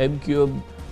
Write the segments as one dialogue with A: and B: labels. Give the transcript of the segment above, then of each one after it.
A: MQM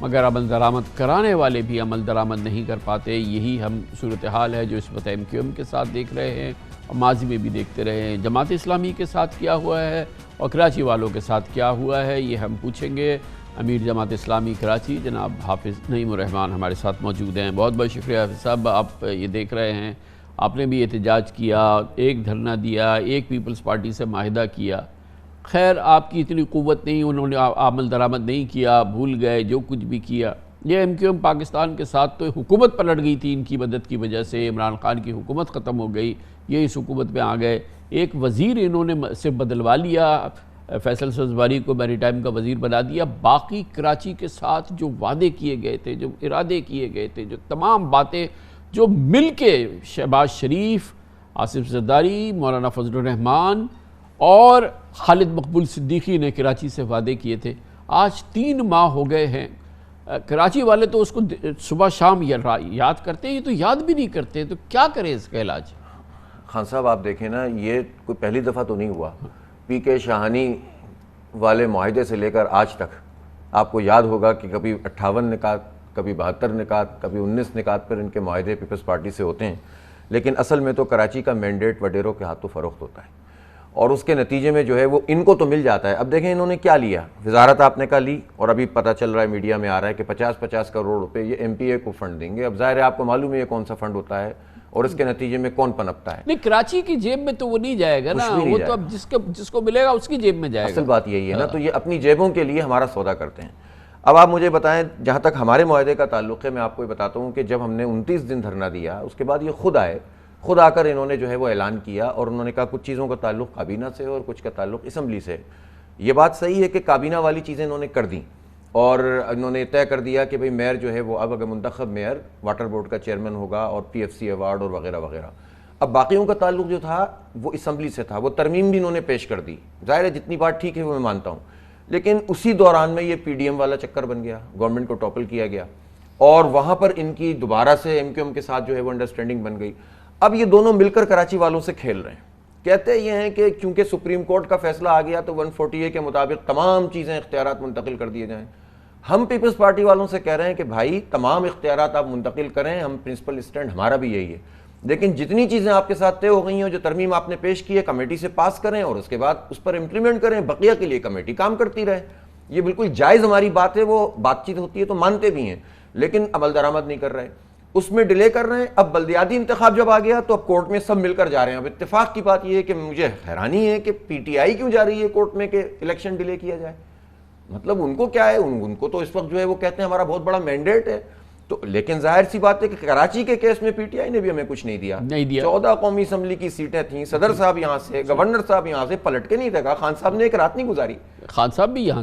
A: مگر عمل درآمد کرانے والے بھی عمل درآمد نہیں کر پاتے. یہی ہم صورتحال ہے جو اس وقت ایم کیو ایم کے ساتھ دیکھ رہے ہیں اور ماضی میں بھی دیکھتے رہے ہیں. جماعت اسلامی کے ساتھ کیا ہوا ہے اور کراچی والوں کے ساتھ کیا ہوا ہے یہ ہم پوچھیں گے. امیر جماعت اسلامی کراچی جناب حافظ نعیم الرحمان ہمارے ساتھ موجود ہیں. بہت بہت شکریہ حافظ صاحب. آپ یہ دیکھ رہے ہیں آپ نے بھی احتجاج کیا, ایک دھرنا دیا, ایک پیپلز پارٹی سے معاہدہ کیا. خیر آپ کی اتنی قوت نہیں, انہوں نے عمل درآمد نہیں کیا, بھول گئے جو کچھ بھی کیا. یہ ایم کیو ایم پاکستان کے ساتھ تو حکومت پلٹ گئی تھی ان کی مدد کی وجہ سے. عمران خان کی حکومت ختم ہو گئی, یہ اس حکومت میں آ گئے. ایک وزیر انہوں نے صرف بدلوا لیا, فیصل سبزواری کو میری ٹائم کا وزیر بنا دیا. باقی کراچی کے ساتھ جو وعدے کیے گئے تھے, جو ارادے کیے گئے تھے, جو تمام باتیں جو مل کے شہباز شریف, آصف زرداری, مولانا فضل الرحمان اور خالد مقبول صدیقی نے کراچی سے وعدے کیے تھے, آج 3 ماہ ہو گئے ہیں. کراچی والے تو اس کو صبح شام یاد کرتے ہیں, یہ تو یاد بھی نہیں کرتے. تو کیا کریں اس کا علاج؟
B: خان صاحب آپ دیکھیں نا, یہ کوئی پہلی دفعہ تو نہیں ہوا. پی کے شاہانی والے معاہدے سے لے کر آج تک آپ کو یاد ہوگا کہ کبھی 58 نکات, کبھی 72 نکات, کبھی 19 نکات پر ان کے معاہدے پیپلز پارٹی سے ہوتے ہیں. لیکن اصل میں تو کراچی کا مینڈیٹ وڈیروں کے ہاتھوں فروخت ہوتا ہے اور اس کے نتیجے میں جو ہے وہ ان کو تو مل جاتا ہے. اب دیکھیں انہوں نے کیا لیا. وزارت آپ نے کہا لی, اور ابھی پتہ چل رہا ہے میڈیا میں آ رہا ہے کہ 50-50 کروڑ روپے یہ ایم پی اے کو فنڈ دیں گے. اب ظاہر ہے آپ کو معلوم ہے یہ کون سا فنڈ ہوتا ہے اور اس کے نتیجے میں کون پنپتا ہے.
A: نہیں, کراچی کی جیب میں تو وہ نہیں جائے گا نا, وہ تو اب جس کو ملے گا اس کی جیب میں جائے گا.
B: اصل بات یہی ہے نا, تو یہ اپنی جیبوں کے لیے ہمارا سودا کرتے ہیں. اب آپ مجھے بتائیں, جہاں تک ہمارے معاہدے کا تعلق ہے, میں آپ کو یہ بتاتا ہوں کہ جب ہم نے 29 دن دھرنا دیا, اس کے بعد یہ خود آ کر انہوں نے جو ہے وہ اعلان کیا اور انہوں نے کہا کچھ چیزوں کا تعلق کابینہ سے اور کچھ کا تعلق اسمبلی سے. یہ بات صحیح ہے کہ کابینہ والی چیزیں انہوں نے کر دیں اور انہوں نے طے کر دیا کہ بھئی میئر جو ہے وہ اب اگر منتخب میئر واٹر بورڈ کا چیئرمین ہوگا اور پی ایف سی ایوارڈ اور وغیرہ وغیرہ. اب باقیوں کا تعلق جو تھا وہ اسمبلی سے تھا, وہ ترمیم بھی انہوں نے پیش کر دی. ظاہر ہے جتنی بات ٹھیک ہے وہ میں مانتا ہوں, لیکن اسی دوران میں یہ پی ڈی ایم والا چکر بن گیا, گورنمنٹ کو ٹاپل کیا گیا اور وہاں پر ان کی دوبارہ سے ایم کیو ایم کے ساتھ جو ہے وہ انڈرسٹینڈنگ بن گئی. اب یہ دونوں مل کر کراچی والوں سے کھیل رہے ہیں. کہتے یہ ہیں کہ چونکہ سپریم کورٹ کا فیصلہ آ گیا تو 140A کے مطابق تمام چیزیں اختیارات منتقل کر دیے جائیں. ہم پیپلز پارٹی والوں سے کہہ رہے ہیں کہ بھائی تمام اختیارات آپ منتقل کریں, ہم پرنسپل اسٹینڈ ہمارا بھی یہی ہے, لیکن جتنی چیزیں آپ کے ساتھ طے ہو گئی ہیں, جو ترمیم آپ نے پیش کی ہے, کمیٹی سے پاس کریں اور اس کے بعد اس پر امپلیمنٹ کریں. بقیہ کے لیے کمیٹی کام کرتی رہے. یہ بالکل جائز ہماری بات ہے, وہ بات چیت ہوتی ہے تو مانتے بھی ہیں, لیکن عمل درآمد نہیں کر رہے, اس میں ڈیلے کر رہے ہیں. اب بلدیاتی انتخاب جب آ گیا تو اب کورٹ میں سب مل کر جا رہے ہیں. اب اتفاق کی بات یہ ہے کہ مجھے حیرانی ہے کہ پی ٹی آئی کیوں جا رہی ہے کورٹ میں کہ الیکشن ڈیلے کیا جائے. مطلب ان کو کیا ہے, ان کو تو اس وقت جو ہے وہ کہتے ہیں ہمارا بہت بڑا مینڈیٹ ہے. تو لیکن ظاہر سی بات ہے کہ کراچی کے کیس میں پی ٹی آئی نے بھی ہمیں کچھ نہیں دیا. 14 قومی اسمبلی کی سیٹیں تھیں, صدر صاحب یہاں سے, گورنر صاحب یہاں سے, پلٹ کے نہیں دیکھا. خان صاحب نے ایک رات نہیں گزاری.
A: خان صاحب بھی یہاں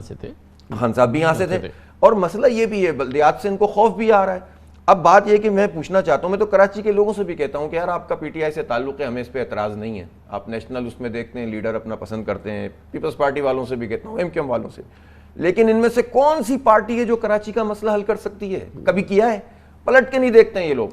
A: سے تھے,
B: اور مسئلہ یہ بھی ہے بلدیات سے ان کو خوف بھی آ رہا ہے. اب بات یہ کہ میں پوچھنا چاہتا ہوں, میں تو کراچی کے لوگوں سے بھی کہتا ہوں کہ یار آپ کا پی ٹی آئی سے تعلق ہے, ہمیں اس پہ اعتراض نہیں ہے. آپ نیشنل اس میں دیکھتے ہیں لیڈر اپنا پسند کرتے ہیں. پیپلز پارٹی والوں سے بھی کہتا ہوں, ایم کیو ایم والوں سے, لیکن ان میں سے کون سی پارٹی ہے جو کراچی کا مسئلہ حل کر سکتی ہے؟ کبھی کیا ہے؟ پلٹ کے نہیں دیکھتے ہیں یہ لوگ.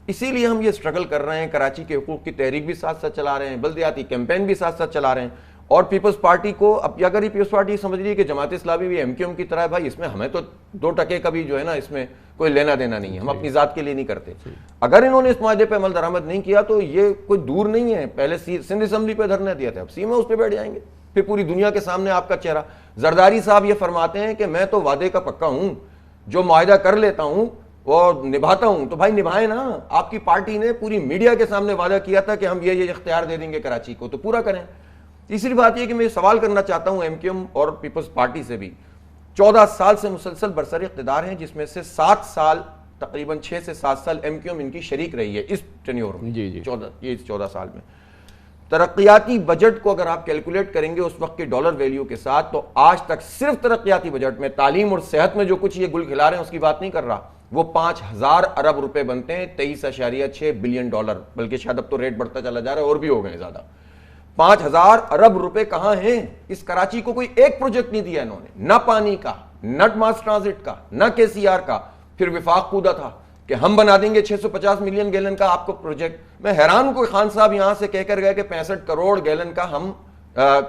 B: اسی لیے ہم یہ سٹرگل کر رہے ہیں. کراچی کے حقوق کی تحریک بھی ساتھ ساتھ چلا رہے ہیں, بلدیاتی کیمپین بھی ساتھ ساتھ چلا رہے ہیں. اور پیپلز پارٹی کو اب اگر یہ پیپلز پارٹی سمجھ رہی ہے کہ جماعت اسلامی بھی ایم کیو ایم کی طرح ہے, بھائی اس میں ہمیں تو 2% کا بھی جو ہے نا اس میں کوئی لینا دینا نہیں ہے, ہم اپنی ذات کے لیے نہیں کرتے. اگر انہوں نے اس معاہدے پہ عمل درآمد نہیں کیا تو یہ کوئی دور نہیں ہے, پہلے سندھ اسمبلی پہ دھرنا دیا تھا, اب سی میں اس پہ بیٹھ جائیں گے, پھر پوری دنیا کے سامنے آپ کا چہرہ. زرداری صاحب یہ فرماتے ہیں کہ میں تو وعدے کا پکا ہوں, جو معاہدہ کر لیتا ہوں وہ نبھاتا ہوں. تو بھائی نبھائیں نا. آپ کی پارٹی نے پوری میڈیا کے سامنے وعدہ کیا تھا کہ ہم یہ اختیار دے دیں گے کراچی کو, تو پورا کریں. تیسری بات یہ کہ میں سوال کرنا چاہتا ہوں ایم کیو ایم اور پیپلز پارٹی سے بھی. 14 سال سے مسلسل برسر اقتدار ہیں, جس میں سے 7 سال تقریباً 6 سے 7 سال ایم کیو ایم ان کی شریک رہی ہے اس ٹینیور میں. 14 سال میں ترقیاتی بجٹ کو اگر آپ کیلکولیٹ کریں گے اس وقت کے ڈالر ویلیو کے ساتھ, تو آج تک صرف ترقیاتی بجٹ میں تعلیم اور صحت میں جو کچھ یہ گل کھلا رہے ہیں اس کی بات نہیں کر رہا, وہ 5000 ارب روپے بنتے ہیں, 23.6 بلین ڈالر, بلکہ شاید اب تو ریٹ بڑھتا چلا جا رہا ہے اور بھی ہو گئے زیادہ. 5000 ارب روپے کہاں ہیں؟ اس کراچی کو کوئی ایک پروجیکٹ نہیں دیا انہوں نے, نہ پانی کا, نہ ماس ٹرانزٹ کا, نہ کے سی آر کا. پھر وفاق کودا تھا کہ ہم بنا دیں گے 650 ملین گیلن کا آپ کو پروجیکٹ. میں حیران ہوں, کوئی خان صاحب یہاں سے کہہ کر گئے کہ 65 کروڑ گیلن کا ہم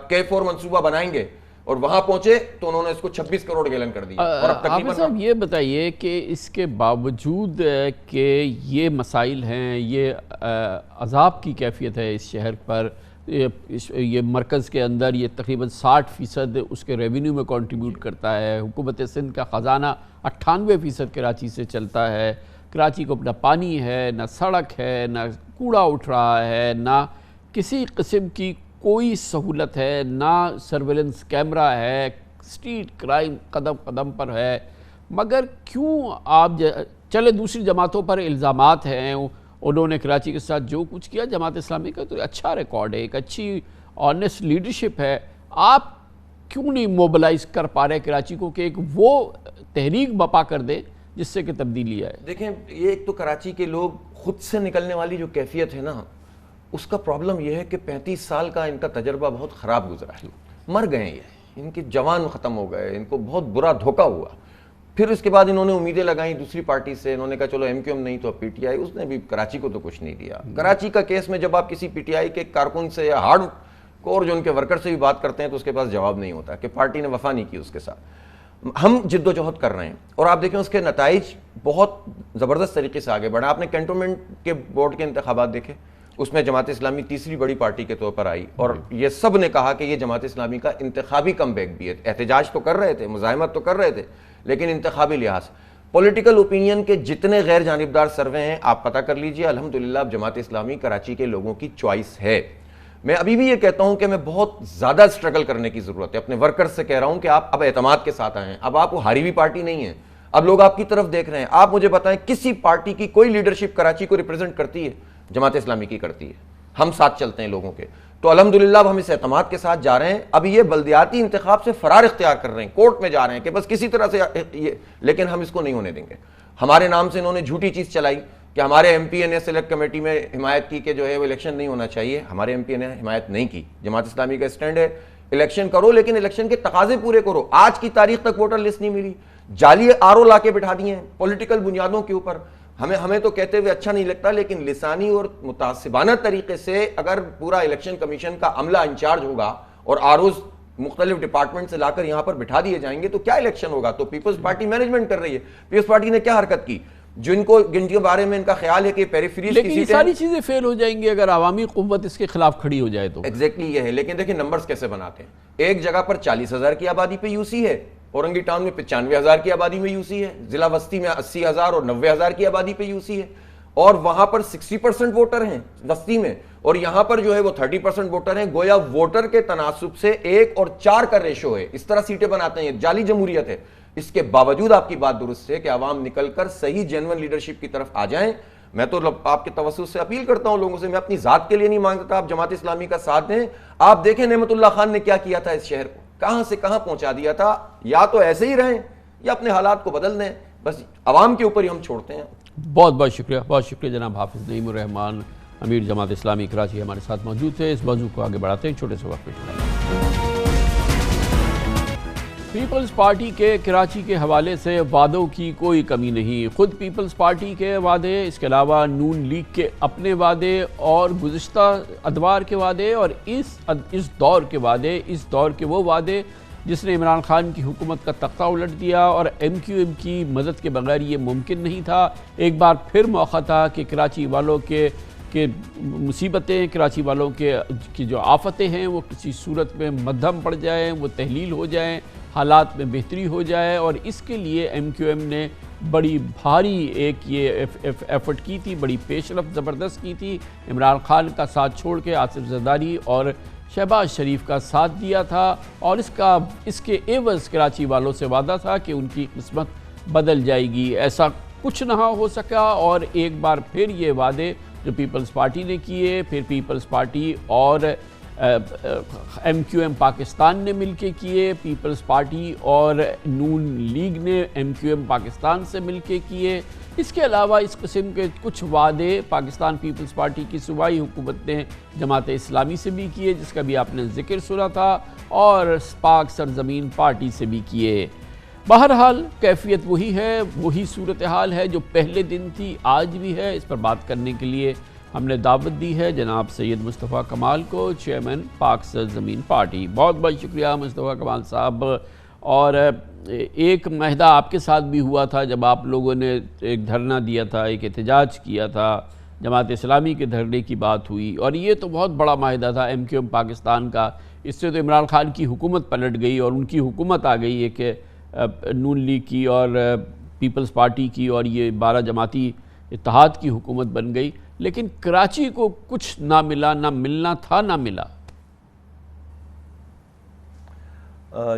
B: K4 منصوبہ بنائیں گے. اور وہاں پہنچے تو انہوں نے اس کو 26 کروڑ گیلن کر دیا اور اب
A: حافظ صاحب یہ بتائیے کہ اس کے باوجود کہ یہ مسائل ہیں، یہ عذاب کی کیفیت ہے اس شہر پر، یہ مرکز کے اندر یہ تقریباً 60% اس کے ریونیو میں کنٹریبیوٹ کرتا ہے، حکومت سندھ کا خزانہ 98% کراچی سے چلتا ہے، کراچی کو اپنا پانی ہے، نہ سڑک ہے، نہ کوڑا اٹھ رہا ہے، نہ کسی قسم کی کوئی سہولت ہے، نہ سرویلنس کیمرہ ہے، اسٹریٹ کرائم قدم قدم پر ہے، مگر کیوں آپ چلے دوسری جماعتوں پر الزامات ہیں، انہوں نے کراچی کے ساتھ جو کچھ کیا، جماعت اسلامی کا تو اچھا ریکارڈ ہے، ایک اچھی آنیسٹ لیڈرشپ ہے، آپ کیوں نہیں موبلائز کر پا رہے کراچی کو کہ ایک وہ تحریک بپا کر دیں جس سے کہ تبدیلی آئے؟
B: دیکھیں، یہ ایک تو کراچی کے لوگ خود سے نکلنے والی جو کیفیت ہے نا، اس کا پرابلم یہ ہے کہ 35 سال کا ان کا تجربہ بہت خراب گزرا ہے، مر گئے یہ، ان کے جوان ختم ہو گئے، ان کو بہت برا دھوکہ ہوا، پھر اس کے بعد انہوں نے امیدیں لگائیں دوسری پارٹی سے، انہوں نے کہا چلو MQM نہیں تو پی ٹی آئی، اس نے بھی کراچی کو تو کچھ نہیں دیا۔ کراچی کا کیس میں جب آپ کسی پی ٹی آئی کے کارکن سے یا ہارڈ کور جو ان کے ورکر سے بھی بات کرتے ہیں تو اس کے پاس جواب نہیں ہوتا کہ پارٹی نے وفا نہیں کی اس کے ساتھ۔ ہم جد و جہد کر رہے ہیں اور آپ دیکھیں اس کے نتائج بہت زبردست طریقے سے آگے بڑھا۔ آپ نے کینٹونمنٹ کے بورڈ کے انتخابات دیکھے، اس میں جماعت اسلامی تیسری بڑی پارٹی کے طور پر آئی اور یہ سب نے کہا کہ یہ جماعت اسلامی کا انتخابی کم بیک بھی ہے۔ احتجاج تو کر رہے تھے، مزاحمت تو کر رہے تھے، لیکن انتخابی لحاظ پولیٹیکل اوپینین کے جتنے غیر جانبدار سروے ہیں آپ پتہ کر لیجئے، الحمدللہ اب جماعت اسلامی کراچی کے لوگوں کی چوائس ہے۔ میں ابھی بھی یہ کہتا ہوں کہ میں بہت زیادہ سٹرگل کرنے کی ضرورت ہے، اپنے ورکر سے کہہ رہا ہوں کہ آپ اب اعتماد کے ساتھ آئیں، اب آپ وہ ہاری ہوئی پارٹی نہیں ہیں، اب لوگ آپ کی طرف دیکھ رہے ہیں۔ آپ مجھے بتائیں کسی پارٹی کی کوئی لیڈرشپ کراچی کو ریپرزینٹ کرتی ہے؟ جماعت اسلامی کی کرتی ہے، ہم ساتھ چلتے ہیں لوگوں کے، تو الحمدللہ اب ہم اس اعتماد کے ساتھ جا رہے ہیں۔ اب یہ بلدیاتی انتخاب سے فرار اختیار کر رہے ہیں، کورٹ میں جا رہے ہیں کہ بس کسی طرح سے یہ، لیکن ہم اس کو نہیں ہونے دیں گے۔ ہمارے نام سے انہوں نے جھوٹی چیز چلائی کہ ہمارے MP نے سلیکٹ کمیٹی میں حمایت کی کہ جو ہے وہ الیکشن نہیں ہونا چاہیے، ہمارے MP نے حمایت نہیں کی۔ جماعت اسلامی کا اسٹینڈ ہے الیکشن کرو لیکن الیکشن کے تقاضے پورے کرو۔ آج کی تاریخ تک ووٹر لسٹ نہیں ملی، جعلی RO لا کے بٹھا دیے ہیں پولیٹیکل بنیادوں کے اوپر۔ ہمیں تو کہتے ہوئے اچھا نہیں لگتا، لیکن لسانی اور متعصبانہ طریقے سے اگر پورا الیکشن کمیشن کا عملہ انچارج ہوگا اور ROs مختلف ڈپارٹمنٹ سے لا کر یہاں پر بٹھا دیے جائیں گے تو کیا الیکشن ہوگا؟ تو پیپلز پارٹی مینجمنٹ کر رہی ہے۔ پیپلز پارٹی نے کیا حرکت کی؟ جن کے بارے میں ان کا خیال ہے کہ پیریفریز کی سیٹیں،
A: لیکن یہ ساری چیزیں فیل ہو جائیں گی اگر عوامی قوت اس کے خلاف کھڑی ہو جائے تو۔
B: ایگزیکٹلی یہ ہے، لیکن دیکھیں نمبرز کیسے بناتے ہیں۔ ایک جگہ پر 40,000 کی آبادی پہ UC ہے، اورنگی ٹاؤن میں 95,000 کی آبادی میں UC ہے، ضلع وسطی میں 80,000 اور 90,000 کی آبادی پہ UC ہے، اور وہاں پر 60% ووٹر ہیں وسطی میں، اور یہاں پر جو ہے وہ 30% ووٹر ہیں۔ گویا ووٹر کے تناسب سے 1 اور 4 کا ریشو ہے، اس طرح سیٹیں بناتے ہیں، جعلی جمہوریت ہے۔ اس کے باوجود آپ کی بات درست ہے کہ عوام نکل کر صحیح جینون لیڈرشپ کی طرف آ جائیں۔ میں تو آپ کے توسط سے اپیل کرتا ہوں لوگوں سے، میں اپنی ذات کے لیے نہیں مانگتا، آپ جماعت اسلامی کا ساتھ دیں۔ آپ دیکھیں نعمت اللہ خان نے کیا کیا تھا اس شہر کو، کہاں سے کہاں پہنچا دیا تھا۔ یا تو ایسے ہی رہیں یا اپنے حالات کو بدل دیں، بس عوام کے اوپر ہی ہم چھوڑتے ہیں۔
A: بہت بہت شکریہ جناب حافظ نعیم الرحمان، امیر جماعت اسلامی کراچی ہمارے ساتھ موجود تھے۔ اس موضوع کو آگے بڑھاتے ہیں چھوٹے سے وقت میں۔ پیپلز پارٹی کے کراچی کے حوالے سے وعدوں کی کوئی کمی نہیں، خود پیپلز پارٹی کے وعدے، اس کے علاوہ نون لیگ کے اپنے وعدے اور گزشتہ ادوار کے وعدے اور اس دور کے وعدے، اس دور کے وہ وعدے جس نے عمران خان کی حکومت کا تختہ الٹ دیا اور MQM کی مدد کے بغیر یہ ممکن نہیں تھا۔ ایک بار پھر موقع تھا کہ کراچی والوں کے مصیبتیں، کراچی والوں کی جو آفتیں ہیں وہ کسی صورت میں مدھم پڑ جائیں، وہ تحلیل ہو جائیں، حالات میں بہتری ہو جائے، اور اس کے لیے MQM نے بڑی بھاری ایک یہ ایفرٹ کی تھی، بڑی پیش رفت زبردست کی تھی۔ عمران خان کا ساتھ چھوڑ کے آصف زرداری اور شہباز شریف کا ساتھ دیا تھا، اور اس کے عوض کراچی والوں سے وعدہ تھا کہ ان کی قسمت بدل جائے گی۔ ایسا کچھ نہ ہو سکا، اور ایک بار پھر یہ وعدے جو پیپلز پارٹی نے کیے، پھر پیپلز پارٹی اور MQM پاکستان نے مل کے کیے، پیپلز پارٹی اور نون لیگ نے MQM پاکستان سے مل کے کیے۔ اس کے علاوہ اس قسم کے کچھ وعدے پاکستان پیپلز پارٹی کی صوبائی حکومت نے جماعت اسلامی سے بھی کیے، جس کا بھی آپ نے ذکر سنا تھا، اور پاک سرزمین پارٹی سے بھی کیے۔ بہرحال کیفیت وہی ہے، وہی صورتحال ہے جو پہلے دن تھی، آج بھی ہے۔ اس پر بات کرنے کے لیے ہم نے دعوت دی ہے جناب سید مصطفیٰ کمال کو، چیئرمین پاک سرزمین پارٹی۔ بہت بہت شکریہ مصطفیٰ کمال صاحب۔ اور ایک معاہدہ آپ کے ساتھ بھی ہوا تھا جب آپ لوگوں نے ایک دھرنا دیا تھا، ایک احتجاج کیا تھا، جماعت اسلامی کے دھرنے کی بات ہوئی، اور یہ تو بہت بڑا معاہدہ تھا ایم کیو ایم پاکستان کا۔ اس سے تو عمران خان کی حکومت پلٹ گئی اور ان کی حکومت آ گئی، ایک نون لیگ کی اور پیپلز پارٹی کی، اور یہ 12 جماعتی اتحاد کی حکومت بن گئی، لیکن کراچی کو کچھ نہ ملا، نہ ملنا تھا نہ ملا۔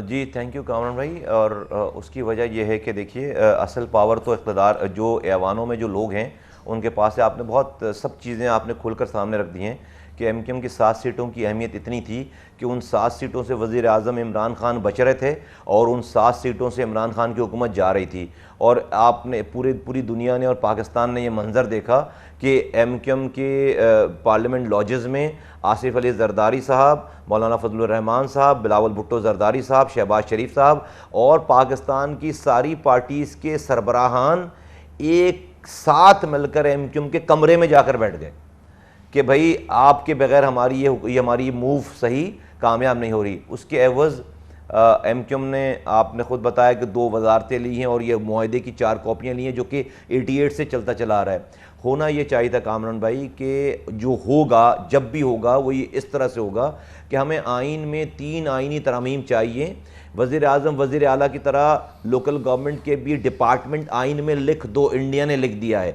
C: جی تھینک یو کامران بھائی، اور اس کی وجہ یہ ہے کہ دیکھیے اصل پاور تو اقتدار جو ایوانوں میں جو لوگ ہیں ان کے پاس ہے۔ آپ نے بہت سب چیزیں آپ نے کھل کر سامنے رکھ دی ہیں کہ ایم کیو ایم کی 7 سیٹوں کی اہمیت اتنی تھی کہ ان 7 سیٹوں سے وزیر اعظم عمران خان بچ رہے تھے اور ان 7 سیٹوں سے عمران خان کی حکومت جا رہی تھی، اور آپ نے پوری دنیا نے اور پاکستان نے یہ منظر دیکھا کہ ایم کیو ایم کے پارلیمنٹ لاجز میں آصف علی زرداری صاحب، مولانا فضل الرحمان صاحب، بلاول بھٹو زرداری صاحب، شہباز شریف صاحب اور پاکستان کی ساری پارٹیز کے سربراہان ایک ساتھ مل کر ایم کیو ایم کے کمرے میں جا کر بیٹھ گئے کہ بھائی آپ کے بغیر ہماری موو صحیح کامیاب نہیں ہو رہی۔ اس کے عوض ایم کیو ایم نے، آپ نے خود بتایا کہ 2 وزارتیں لی ہیں اور یہ معاہدے کی 4 کاپیاں لی ہیں جو کہ 88 سے چلتا چلا آ رہا ہے۔ ہونا یہ چاہیے تھا کامران بھائی کہ جو ہوگا جب بھی ہوگا وہ یہ اس طرح سے ہوگا کہ ہمیں آئین میں 3 آئینی ترامیم چاہیے۔ وزیر اعظم وزیر اعلیٰ کی طرح لوکل گورنمنٹ کے بھی ڈپارٹمنٹ آئین میں لکھ دو، انڈیا نے لکھ دیا ہے۔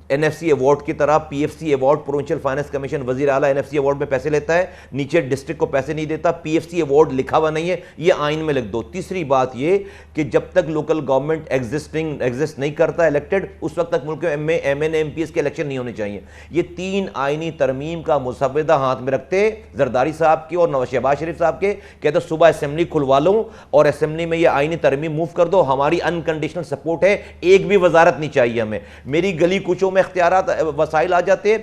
C: این ایف سی ایوارڈ کی طرح P F C award provincial finance commission, وزیر اعلیٰ این ایف سی ایوارڈ میں پیسے لیتا ہے، نیچے ڈسٹرکٹ کو پیسے نہیں دیتا، پی ایف سی ایوارڈ لکھا ہوا نہیں ہے، یہ آئین میں لکھ دو۔ تیسری بات یہ کہ جب تک لوکل گورنمنٹ ایگزسٹ نہیں کرتا الیکٹڈ، اس وقت تک ملک میں M N M P S کے الیکشن نہیں ہونے چاہیے۔ یہ 3 آئینی ترمیم کا مسودہ ہاتھ میں رکھتے زرداری صاحب کے اور شہباز شریف صاحب کے، کہتے صبح اسمبلی کھلوا لو اور اسمبلی میں یہ آئینی ترمیم موو کر دو، ہماری انکنڈیشنل سپورٹ ہے، ایک بھی وزارت نہیں چاہیے ہمیں۔ میری گلی کوچوں میں اختیارات وسائل آ جاتے،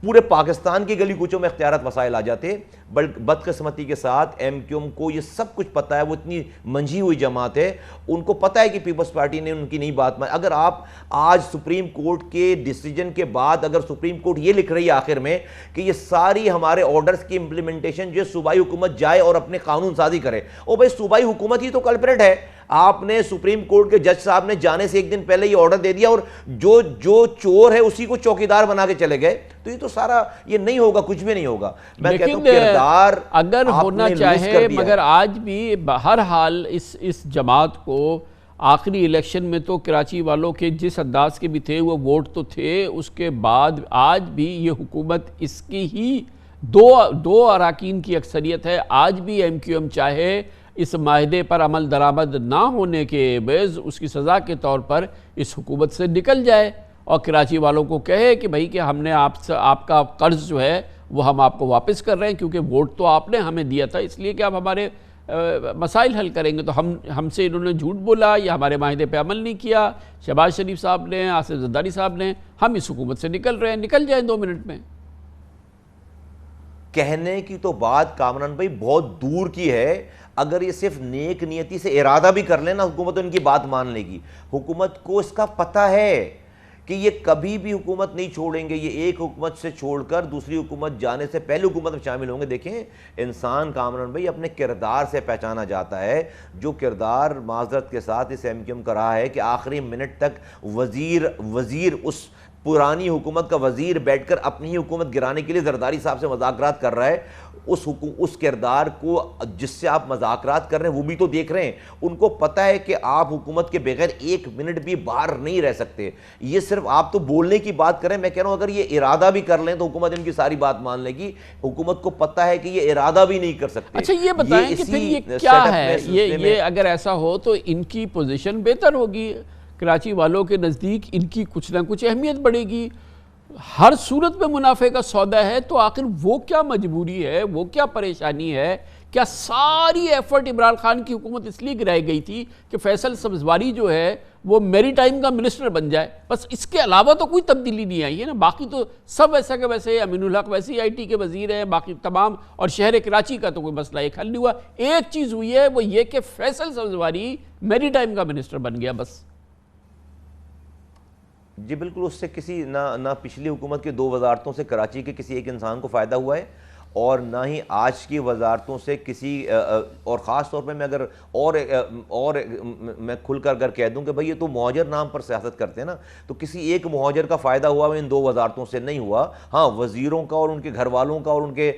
C: پورے پاکستان کی گلی کوچوں میں اختیارات وسائل آ جاتے۔ بدقسمتی کے ساتھ ایم کیو ایم کو یہ سب کچھ پتہ ہے، وہ اتنی منجھی ہوئی جماعت ہے، ان کو پتہ ہے کہ پیپلز پارٹی نے ان کی نہیں بات مانی۔ اگر آپ آج سپریم کورٹ کے ڈیسیجن کے بعد اگر سپریم کورٹ یہ لکھ رہی ہے آخر میں کہ یہ ساری ہمارے آرڈرز کی امپلیمنٹیشن جو صوبائی حکومت جائے اور اپنے قانون سازی کرے، او بھائی صوبائی حکومت ہی تو کلپریٹ ہے۔ آپ نے سپریم کورٹ کے جج صاحب نے جانے سے ایک دن پہلے یہ آرڈر دے دیا اور جو چور ہے اسی کو چوکیدار بنا کے چلے گئے، تو یہ تو سارا یہ نہیں ہوگا، کچھ بھی نہیں ہوگا۔ میں کہتا ہوں کردار
A: اگر ہونا چاہے، مگر آج بھی بہر حال اس جماعت کو آخری الیکشن میں تو کراچی والوں کے جس انداز کے بھی تھے وہ ووٹ تو تھے، اس کے بعد آج بھی یہ حکومت اس کی ہی دو اراکین کی اکثریت ہے۔ آج بھی ایم کیو ایم چاہے اس معاہدے پر عمل درآمد نہ ہونے کے عوض اس کی سزا کے طور پر اس حکومت سے نکل جائے اور کراچی والوں کو کہے کہ بھائی کہ ہم نے آپ کا قرض جو ہے وہ ہم آپ کو واپس کر رہے ہیں، کیونکہ ووٹ تو آپ نے ہمیں دیا تھا، اس لیے کہ آپ ہمارے مسائل حل کریں گے۔ تو ہم سے انہوں نے جھوٹ بولا یا ہمارے معاہدے پہ عمل نہیں کیا، شہباز شریف صاحب نے، آصف زرداری صاحب نے، ہم اس حکومت سے نکل رہے ہیں، نکل جائیں 2 منٹ میں۔
C: کہنے کی تو بات کامران بھائی بہت دور کی ہے، اگر یہ صرف نیک نیتی سے ارادہ بھی کر لیں نا حکومت ان کی بات مان لے گی۔ حکومت کو اس کا پتہ ہے کہ یہ کبھی بھی حکومت نہیں چھوڑیں گے، یہ ایک حکومت سے چھوڑ کر دوسری حکومت جانے سے پہلے حکومت میں شامل ہوں گے۔ دیکھیں انسان کامران بھائی اپنے کردار سے پہچانا جاتا ہے، جو کردار معذرت کے ساتھ اس ایم کیو ایم کا رہا ہے کہ آخری منٹ تک وزیر اس پرانی حکومت کا وزیر بیٹھ کر اپنی ہی حکومت گرانے کے لیے زرداری صاحب سے مذاکرات کر رہا ہے، اس کردار کو جس سے آپ مذاکرات کر رہے ہیں وہ بھی تو دیکھ رہے ہیں، ان کو پتہ ہے کہ آپ حکومت کے بغیر 1 منٹ بھی باہر نہیں رہ سکتے۔ یہ صرف آپ تو بولنے کی بات کریں، میں کہہ رہا ہوں اگر یہ ارادہ بھی کر لیں تو حکومت ان کی ساری بات مان لے گی۔ حکومت کو پتہ ہے کہ یہ ارادہ بھی نہیں کر سکتے۔
A: اچھا یہ بتائیں کہ پھر یہ کیا ہے، یہ اگر ایسا ہو تو ان کی پوزیشن بہتر ہوگی، کراچی والوں کے نزدیک ان کی کچھ نہ کچھ اہمیت بڑھے گی، ہر صورت میں منافع کا سودا ہے، تو آخر وہ کیا مجبوری ہے، وہ کیا پریشانی ہے؟ کیا ساری ایفرٹ عمران خان کی حکومت اس لیے گرائی گئی تھی کہ فیصل سبزواری جو ہے وہ میری ٹائم کا منسٹر بن جائے؟ بس اس کے علاوہ تو کوئی تبدیلی نہیں آئی ہے نا، باقی تو سب ایسا کہ ویسے امین الحق ویسے ہی آئی ٹی کے وزیر ہیں، باقی تمام، اور شہر کراچی کا تو کوئی مسئلہ ایک حل نہیں ہوا۔ ایک چیز ہوئی ہے وہ یہ کہ فیصل سبزواری میری ٹائم کا منسٹر بن گیا بس۔
C: جی بالکل، اس سے کسی نہ پچھلی حکومت کی 2 وزارتوں سے کراچی کے کسی ایک انسان کو فائدہ ہوا ہے، اور نہ ہی آج کی وزارتوں سے کسی، اور خاص طور پہ میں اگر اور میں کھل کر اگر کہہ دوں کہ بھئی یہ تو مہاجر نام پر سیاست کرتے ہیں نا، تو کسی ایک مہاجر کا فائدہ ہوا ان 2 وزارتوں سے نہیں ہوا. ہاں، وزیروں کا اور ان کے گھر والوں کا اور ان کے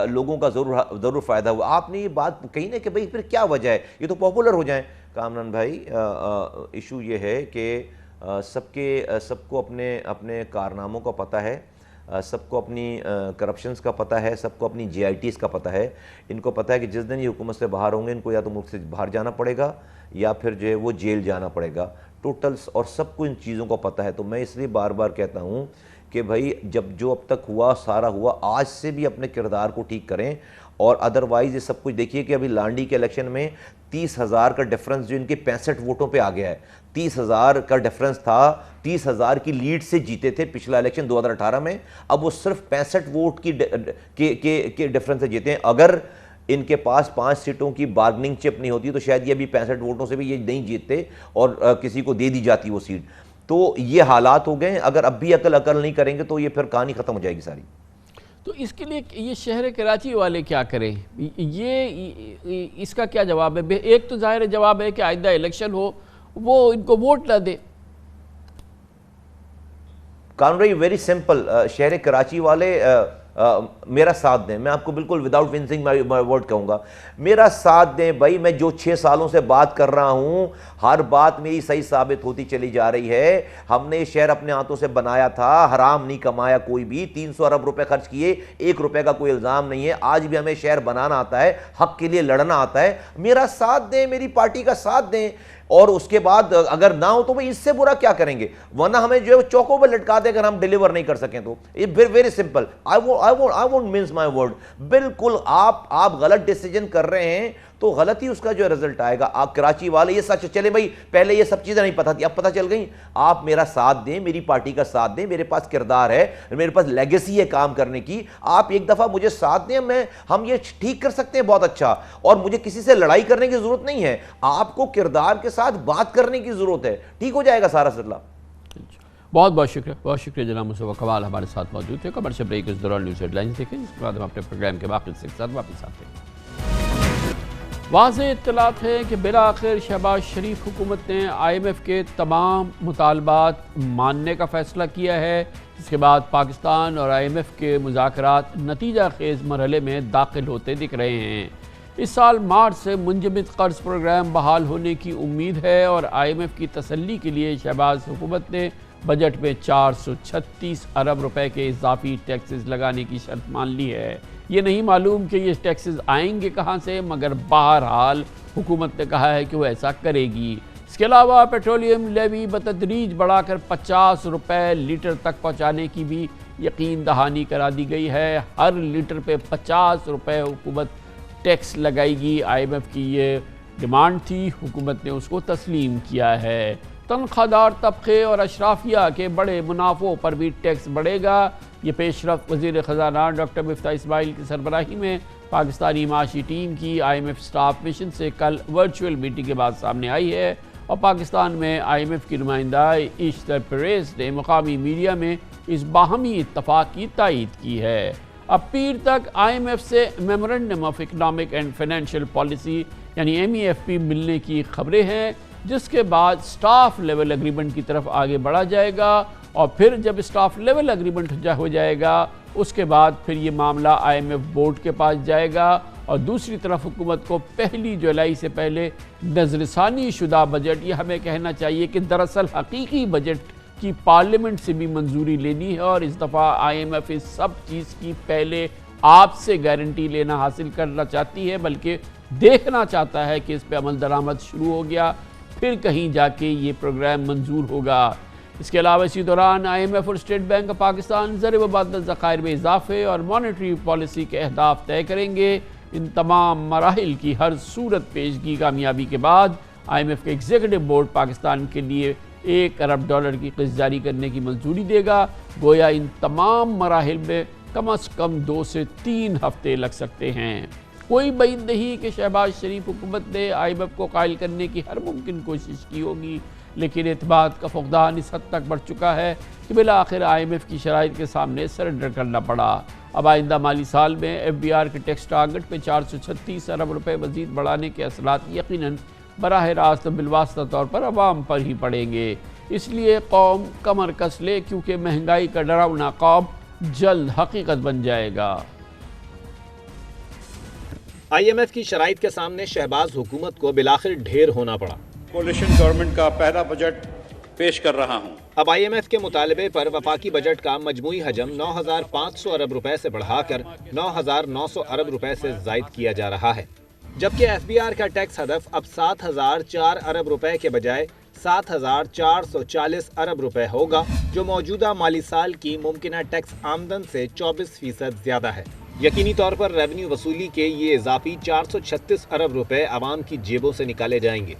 C: لوگوں کا ضرور فائدہ ہوا. آپ نے یہ بات کہی نا کہ بھئی پھر کیا وجہ ہے یہ تو پاپولر ہو جائیں. کامران بھائی، ایشو یہ ہے کہ سب کو اپنے کارناموں کا پتہ ہے، سب کو اپنی کرپشنز کا پتہ ہے، سب کو اپنی GITs کا پتہ ہے. ان کو پتہ ہے کہ جس دن یہ حکومت سے باہر ہوں گے ان کو یا تو ملک سے باہر جانا پڑے گا یا پھر جو ہے وہ جیل جانا پڑے گا ٹوٹلس، اور سب کو ان چیزوں کا پتہ ہے. تو میں اس لیے بار بار کہتا ہوں کہ بھائی جب جو اب تک ہوا سارا ہوا، آج سے بھی اپنے کردار کو ٹھیک کریں. اور ادروائز یہ سب کچھ دیکھیے کہ ابھی لانڈی کے الیکشن میں 30,000 کا ڈیفرنس جو ان کے 65 ووٹوں پہ آ گیا ہے. 30,000 کا ڈیفرنس تھا، 30,000 کی لیڈ سے جیتے تھے پچھلا الیکشن 2018 میں، اب وہ صرف 65 ووٹ کے ڈیفرنس سے جیتے ہیں. اگر ان کے پاس 5 سیٹوں کی بارگننگ چپ نہیں ہوتی تو شاید یہ بھی 65 ووٹوں سے بھی یہ نہیں جیتتے اور کسی کو دے دی جاتی وہ سیٹ. تو یہ حالات ہو گئے. اگر اب بھی عقل نہیں کریں گے تو یہ پھر کہانی ختم ہو جائے گی ساری.
A: تو اس کے لیے یہ شہر کراچی والے کیا کریں؟ یہ اس کا کیا جواب ہے؟ ایک تو ظاہر جواب ہے کہ آئندہ الیکشن ہو وہ ان کو ووٹ نہ دے.
C: کامران بھائی ویری سمپل، شہر کراچی والے میرا ساتھ دیں. میں آپ کو بالکل وداؤٹ ونسنگ مائی ورڈ کہوں گا، میرا ساتھ دیں بھائی. میں جو 6 سالوں سے بات کر رہا ہوں ہر بات میری صحیح ثابت ہوتی چلی جا رہی ہے. ہم نے یہ شہر اپنے ہاتھوں سے بنایا تھا، حرام نہیں کمایا کوئی بھی. 300 ارب روپے خرچ کیے، 1 روپے کا کوئی الزام نہیں ہے. آج بھی ہمیں شہر بنانا آتا ہے، حق کے لیے لڑنا آتا ہے. میرا ساتھ دیں، میری پارٹی کا ساتھ دیں، اور اس کے بعد اگر نہ ہو تو بھئی اس سے برا کیا کریں گے؟ ورنہ ہمیں جو ہے وہ چوکوں پہ لٹکا دے اگر ہم ڈیلیور نہیں کر سکیں تو. یہ very simple. I won't mince my word. بالکل آپ غلط ڈیسیجن کر رہے ہیں تو غلط ہی اس کا جو رزلٹ آئے گا. آپ کراچی والے یہ سچ چلے بھائی، پہلے یہ سب چیزیں نہیں پتہ تھی اب پتہ چل گئیں. آپ میرا ساتھ دیں، میری پارٹی کا ساتھ دیں. میرے پاس کردار ہے، میرے پاس لیگیسی ہے کام کرنے کی. آپ ایک دفعہ مجھے ساتھ دیں، ہم یہ ٹھیک کر سکتے ہیں بہت اچھا. اور مجھے کسی سے لڑائی کرنے کی ضرورت نہیں ہے، آپ کو کردار کے ساتھ بات کرنے کی ضرورت ہے. ٹھیک ہو جائے گا سارا سلسلہ.
A: بہت شکریہ جناب مصطفیٰ کمال ہمارے ساتھ موجود تھے. کمرشل بریک اس دوران نیوز ہیڈ لائنز دیکھیں، اس کے بعد ہم اپنے پروگرام کے باقی حصے کے ساتھ واپس آتے ہیں. واضح اطلاعات ہے کہ بالآخر شہباز شریف حکومت نے IMF کے تمام مطالبات ماننے کا فیصلہ کیا ہے. اس کے بعد پاکستان اور IMF کے مذاکرات نتیجہ خیز مرحلے میں داخل ہوتے دکھ رہے ہیں. اس سال مارچ سے منجمد قرض پروگرام بحال ہونے کی امید ہے، اور IMF کی تسلی کے لیے شہباز حکومت نے بجٹ میں 436 ارب روپے کے اضافی ٹیکسز لگانے کی شرط مان لی ہے. یہ نہیں معلوم کہ یہ ٹیکسز آئیں گے کہاں سے، مگر بہرحال حکومت نے کہا ہے کہ وہ ایسا کرے گی. اس کے علاوہ پیٹرولیم لیوی بتدریج بڑھا کر 50 روپے لیٹر تک پہنچانے کی بھی یقین دہانی کرا دی گئی ہے. ہر لیٹر پہ 50 روپے حکومت ٹیکس لگائے گی. IMF کی یہ ڈیمانڈ تھی، حکومت نے اس کو تسلیم کیا ہے. تنخواہ دار طبقے اور اشرافیہ کے بڑے منافعوں پر بھی ٹیکس بڑھے گا. یہ پیش رفت وزیر خزانہ ڈاکٹر مفتاح اسماعیل کی سربراہی میں پاکستانی معاشی ٹیم کی IMF سٹاف مشن سے کل ورچوئل میٹنگ کے بعد سامنے آئی ہے، اور پاکستان میں IMF کی نمائندہ ایشتر پیریز نے مقامی میڈیا میں اس باہمی اتفاق کی تائید کی ہے. اب پیر تک IMF سے memorandum of economic and financial policy یعنی MEFP ملنے کی خبریں ہیں، جس کے بعد سٹاف لیول اگریمنٹ کی طرف آگے بڑھا جائے گا. اور پھر جب سٹاف لیول اگریمنٹ ہو جائے گا اس کے بعد پھر یہ معاملہ IMF بورڈ کے پاس جائے گا. اور دوسری طرف حکومت کو 1 جولائی سے پہلے نظرثانی شدہ بجٹ، یہ ہمیں کہنا چاہیے کہ دراصل حقیقی بجٹ کی پارلیمنٹ سے بھی منظوری لینی ہے. اور اس دفعہ IMF اس سب چیز کی پہلے آپ سے گارنٹی لینا حاصل کرنا چاہتی ہے، بلکہ دیکھنا چاہتا ہے کہ اس پہ عمل درآمد شروع ہو گیا پھر کہیں جا کے یہ پروگرام منظور ہوگا. اس کے علاوہ اسی دوران IMF اور اسٹیٹ بینک آف پاکستان زر مبادلہ ذخائر میں اضافے اور مانیٹری پالیسی کے اہداف طے کریں گے. ان تمام مراحل کی ہر صورت پیشگی کامیابی کے بعد IMF کے ایگزیکٹو بورڈ پاکستان کے لیے $1 ارب کی قسط جاری کرنے کی منظوری دے گا. گویا ان تمام مراحل میں کم از کم 2 سے 3 ہفتے لگ سکتے ہیں. کوئی بعید نہیں کہ شہباز شریف حکومت نے IMF کو قائل کرنے کی ہر ممکن کوشش کی ہوگی، لیکن اعتماد کا فقدان اس حد تک بڑھ چکا ہے کہ بالآخر IMF کی شرائط کے سامنے سرنڈر کرنا پڑا۔ اب آئندہ مالی سال میں FBR کے ٹیکس ٹارگٹ پہ 436 ارب روپے مزید بڑھانے کے اثرات یقیناً براہ راست بالواسطہ طور پر عوام پر ہی پڑیں گے۔ اس لیے قوم کمر کس لے، کیونکہ مہنگائی کا ڈراؤنا خواب جلد حقیقت بن جائے گا۔
D: IMF کی شرائط کے سامنے شہباز حکومت کو بالآخر ڈھیر ہونا پڑا۔
E: کولیشن گورنمنٹ کا پہلا بجٹ پیش کر رہا ہوں۔
D: اب IMF کے مطالبے پر وفاقی بجٹ کا مجموعی حجم 9,500 ارب روپے سے بڑھا کر 9,900 ارب روپے سے زائد کیا جا رہا ہے، جبکہ FBR کا ٹیکس ہدف اب 7,004 ارب روپے کے بجائے 7,440 ارب روپے ہوگا، جو موجودہ مالی سال کی ممکنہ ٹیکس آمدن سے 24% زیادہ ہے۔ یقینی طور پر ریونیو وصولی کے یہ اضافی 436 ارب روپے عوام کی جیبوں سے نکالے جائیں گے۔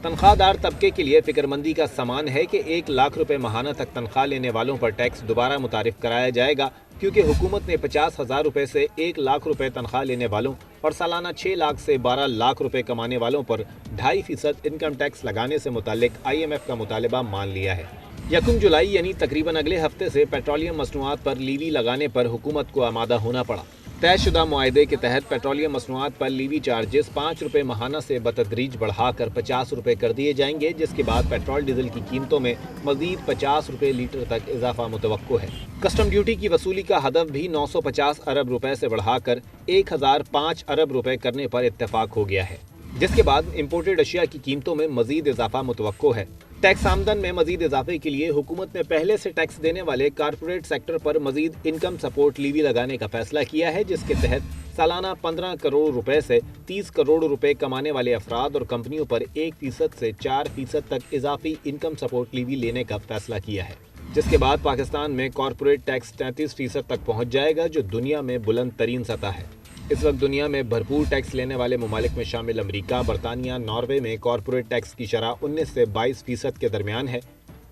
D: تنخواہ دار طبقے کے لیے فکر مندی کا سامان ہے کہ 1 لاکھ روپے ماہانہ تک تنخواہ لینے والوں پر ٹیکس دوبارہ متعارف کرایا جائے گا، کیونکہ حکومت نے 50,000 روپے سے 1 لاکھ روپے تنخواہ لینے والوں اور سالانہ 6 لاکھ سے 12 لاکھ روپے کمانے والوں پر 2.5% انکم ٹیکس لگانے سے متعلق IMF کا مطالبہ مان لیا ہے۔ 1 جولائی یعنی تقریباً اگلے ہفتے سے پیٹرولیم مصنوعات پر لیوی لگانے پر حکومت کو آمادہ ہونا پڑا۔ طے شدہ معاہدے کے تحت پیٹرولیم مصنوعات پر لیوی چارجز 5 روپے ماہانہ سے بتدریج بڑھا کر 50 روپے کر دیے جائیں گے، جس کے بعد پیٹرول ڈیزل کی قیمتوں میں مزید 50 روپے لیٹر تک اضافہ متوقع ہے۔ کسٹم ڈیوٹی کی وصولی کا ہدف بھی 950 ارب روپے سے بڑھا کر 1,005 ارب روپے کرنے پر اتفاق ہو گیا ہے، جس کے بعد امپورٹڈ اشیاء کی قیمتوں میں مزید اضافہ متوقع ہے۔ ٹیکس آمدن میں مزید اضافے کے لیے حکومت نے پہلے سے ٹیکس دینے والے کارپوریٹ سیکٹر پر مزید انکم سپورٹ لیوی لگانے کا فیصلہ کیا ہے، جس کے تحت سالانہ 15 کروڑ روپے سے 30 کروڑ روپے کمانے والے افراد اور کمپنیوں پر 1% سے 4% تک اضافی انکم سپورٹ لیوی لینے کا فیصلہ کیا ہے، جس کے بعد پاکستان میں کارپوریٹ ٹیکس 33% تک پہنچ جائے گا، جو دنیا میں بلند ترین سطح ہے۔ اس وقت دنیا میں بھرپور ٹیکس لینے والے ممالک میں شامل امریکہ، برطانیہ، ناروے میں کارپوریٹ ٹیکس کی شرح 19 سے 22% کے درمیان ہے۔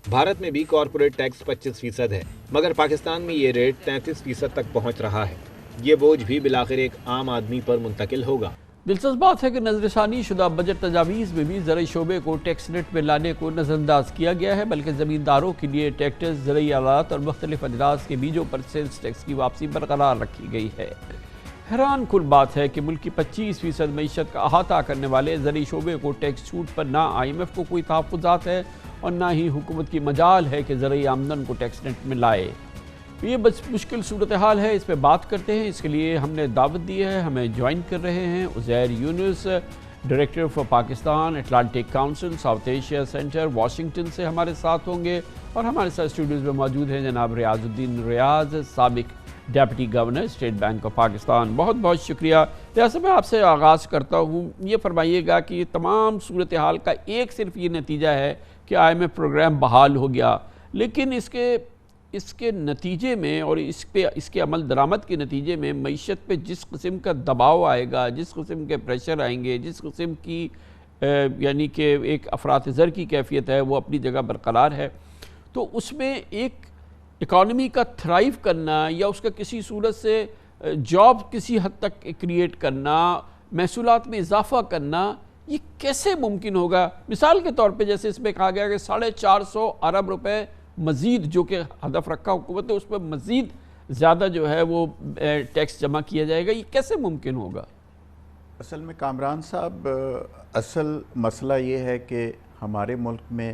D: بھارت میں بھی کارپوریٹ ٹیکس 25% ہے، مگر پاکستان میں یہ ریٹ 33% تک پہنچ رہا ہے۔ یہ بوجھ بھی بالآخر ایک عام آدمی پر منتقل ہوگا۔
A: دلچسپ بات ہے کہ نظر ثانی شدہ بجٹ تجاویز میں بھی زرعی شعبے کو ٹیکس نیٹ میں لانے کو نظر انداز کیا گیا ہے، بلکہ زمینداروں کے لیے ٹریکٹر، زرعی آلات اور مختلف اجناس کے بیجوں پر سیلز ٹیکس کی واپسی برقرار رکھی گئی ہے۔ حیران کن بات ہے کہ ملک کی 25% معیشت کا احاطہ کرنے والے زرعی شعبے کو ٹیکس چھوٹ پر نہ IMF کو کوئی تحفظات ہے اور نہ ہی حکومت کی مجال ہے کہ زرعی آمدن کو ٹیکس نیٹ میں لائے۔ یہ مشکل صورتحال ہے، اس پہ بات کرتے ہیں۔ اس کے لیے ہم نے دعوت دی ہے، ہمیں جوائن کر رہے ہیں Uzair Younus, director for Pakistan Atlantic council South Asia centre, Washington سے ہمارے ساتھ ہوں گے، اور ہمارے ساتھ اسٹوڈیوز میں موجود ہیں جناب ریاض الدین ریاض، سابق deputy governor state bank of Pakistan. بہت بہت شکریہ۔ ریاض صاحب، میں آپ سے آغاز کرتا ہوں، یہ فرمائیے گا کہ یہ تمام صورتحال کا ایک صرف یہ نتیجہ ہے کہ IMF پروگرام بحال ہو گیا، لیکن اس کے نتیجے میں اور اس کے عمل درآمد کے نتیجے میں معیشت پہ جس قسم کا دباؤ آئے گا، جس قسم کے پریشر آئیں گے، جس قسم کی یعنی کہ ایک افراط زر کی کیفیت ہے وہ اپنی جگہ برقرار ہے، تو اس میں ایک اکانومی کا تھرائیو کرنا یا اس کا کسی صورت سے جاب کسی حد تک کریٹ کرنا، محصولات میں اضافہ کرنا، یہ کیسے ممکن ہوگا؟ مثال کے طور پہ جیسے اس میں کہا گیا کہ 450 ارب روپے مزید جو کہ ہدف رکھا حکومت ہے، اس پہ مزید زیادہ جو ہے وہ ٹیکس جمع کیا جائے گا، یہ کیسے ممکن ہوگا؟
F: اصل میں کامران صاحب، اصل مسئلہ یہ ہے کہ ہمارے ملک میں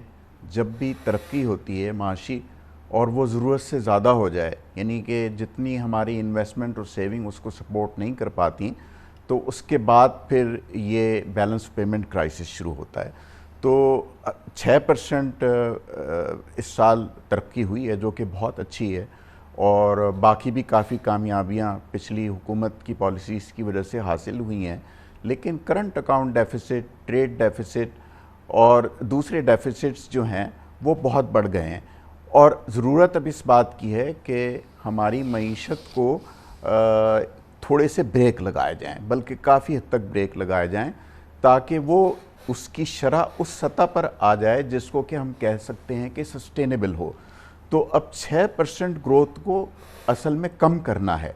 F: جب بھی ترقی ہوتی ہے معاشی اور وہ ضرورت سے زیادہ ہو جائے، یعنی کہ جتنی ہماری انویسٹمنٹ اور سیونگ اس کو سپورٹ نہیں کر پاتی، تو اس کے بعد پھر یہ بیلنس پیمنٹ کرائسس شروع ہوتا ہے۔ تو 6% اس سال ترقی ہوئی ہے، جو کہ بہت اچھی ہے، اور باقی بھی کافی کامیابیاں پچھلی حکومت کی پالیسیز کی وجہ سے حاصل ہوئی ہیں، لیکن current account deficit, trade deficit اور دوسرے ڈیفیسٹس جو ہیں وہ بہت بڑھ گئے ہیں، اور ضرورت اب اس بات کی ہے کہ ہماری معیشت کو تھوڑے سے بریک لگائے جائیں، بلکہ کافی حد تک بریک لگائے جائیں، تاکہ وہ اس کی شرح اس سطح پر آ جائے جس کو کہ ہم کہہ سکتے ہیں کہ سسٹینیبل ہو۔ تو اب 6% گروتھ کو اصل میں کم کرنا ہے،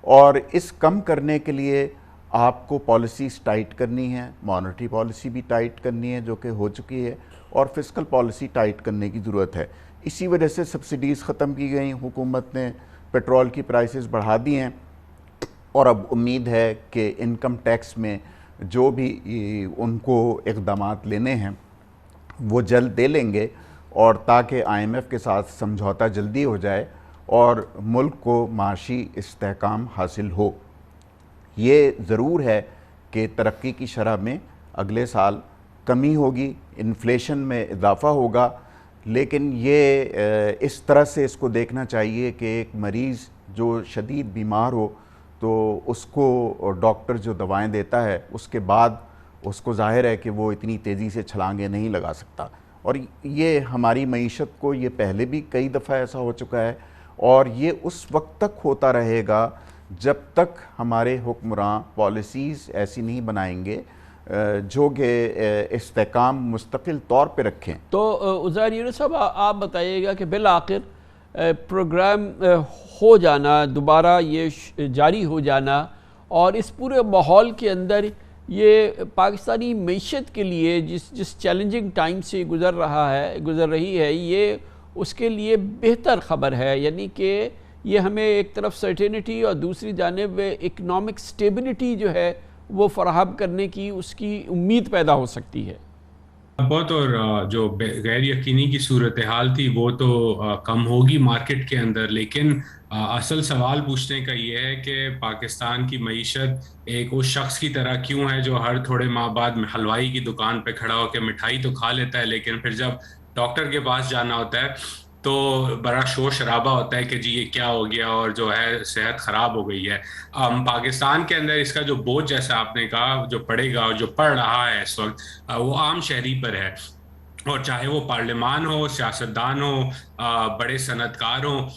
F: اور اس کم کرنے کے لیے آپ کو پالیسیز ٹائٹ کرنی ہے، مانیٹری پالیسی بھی ٹائٹ کرنی ہے جو کہ ہو چکی ہے، اور فسکل پالیسی ٹائٹ کرنے کی ضرورت ہے۔ اسی وجہ سے سبسڈیز ختم کی گئیں، حکومت نے پیٹرول کی پرائسز بڑھا دی ہیں، اور اب امید ہے کہ انکم ٹیکس میں جو بھی ان کو اقدامات لینے ہیں وہ جلد دے لیں گے، اور تاکہ IMF کے ساتھ سمجھوتا جلدی ہو جائے اور ملک کو معاشی استحکام حاصل ہو۔ یہ ضرور ہے کہ ترقی کی شرح میں اگلے سال کمی ہوگی، انفلیشن میں اضافہ ہوگا، لیکن یہ اس طرح سے اس کو دیکھنا چاہیے کہ ایک مریض جو شدید بیمار ہو تو اس کو ڈاکٹر جو دوائیں دیتا ہے اس کے بعد اس کو ظاہر ہے کہ وہ اتنی تیزی سے چھلانگیں نہیں لگا سکتا، اور یہ ہماری معیشت کو یہ پہلے بھی کئی دفعہ ایسا ہو چکا ہے، اور یہ اس وقت تک ہوتا رہے گا جب تک ہمارے حکمراں پالیسیز ایسی نہیں بنائیں گے جو کہ استحکام مستقل طور پہ رکھیں۔
A: تو عزیر یونس صاحب آپ بتائیے گا کہ بالآخر پروگرام ہو جانا، دوبارہ یہ جاری ہو جانا، اور اس پورے ماحول کے اندر یہ پاکستانی معیشت کے لیے جس چیلنجنگ ٹائم سے گزر رہی ہے، یہ اس کے لیے بہتر خبر ہے، یعنی کہ یہ ہمیں ایک طرف سرٹینٹی اور دوسری جانب اکنامک سٹیبلٹی جو ہے وہ فراہم کرنے کی اس کی امید پیدا ہو سکتی ہے۔
G: بہت، اور جو غیر یقینی کی صورتحال تھی وہ تو کم ہوگی مارکیٹ کے اندر، لیکن اصل سوال پوچھنے کا یہ ہے کہ پاکستان کی معیشت ایک اس شخص کی طرح کیوں ہے جو ہر تھوڑے ماہ بعد حلوائی کی دکان پہ کھڑا ہو کے مٹھائی تو کھا لیتا ہے، لیکن پھر جب ڈاکٹر کے پاس جانا ہوتا ہے تو بڑا شور شرابہ ہوتا ہے کہ جی یہ کیا ہو گیا اور جو ہے صحت خراب ہو گئی ہے۔ پاکستان کے اندر اس کا جو بوجھ جیسا آپ نے کہا جو پڑے گا اور جو پڑ رہا ہے اس وقت وہ عام شہری پر ہے، اور چاہے وہ پارلیمان ہو، سیاستدان ہو، بڑے صنعت کار ہوں،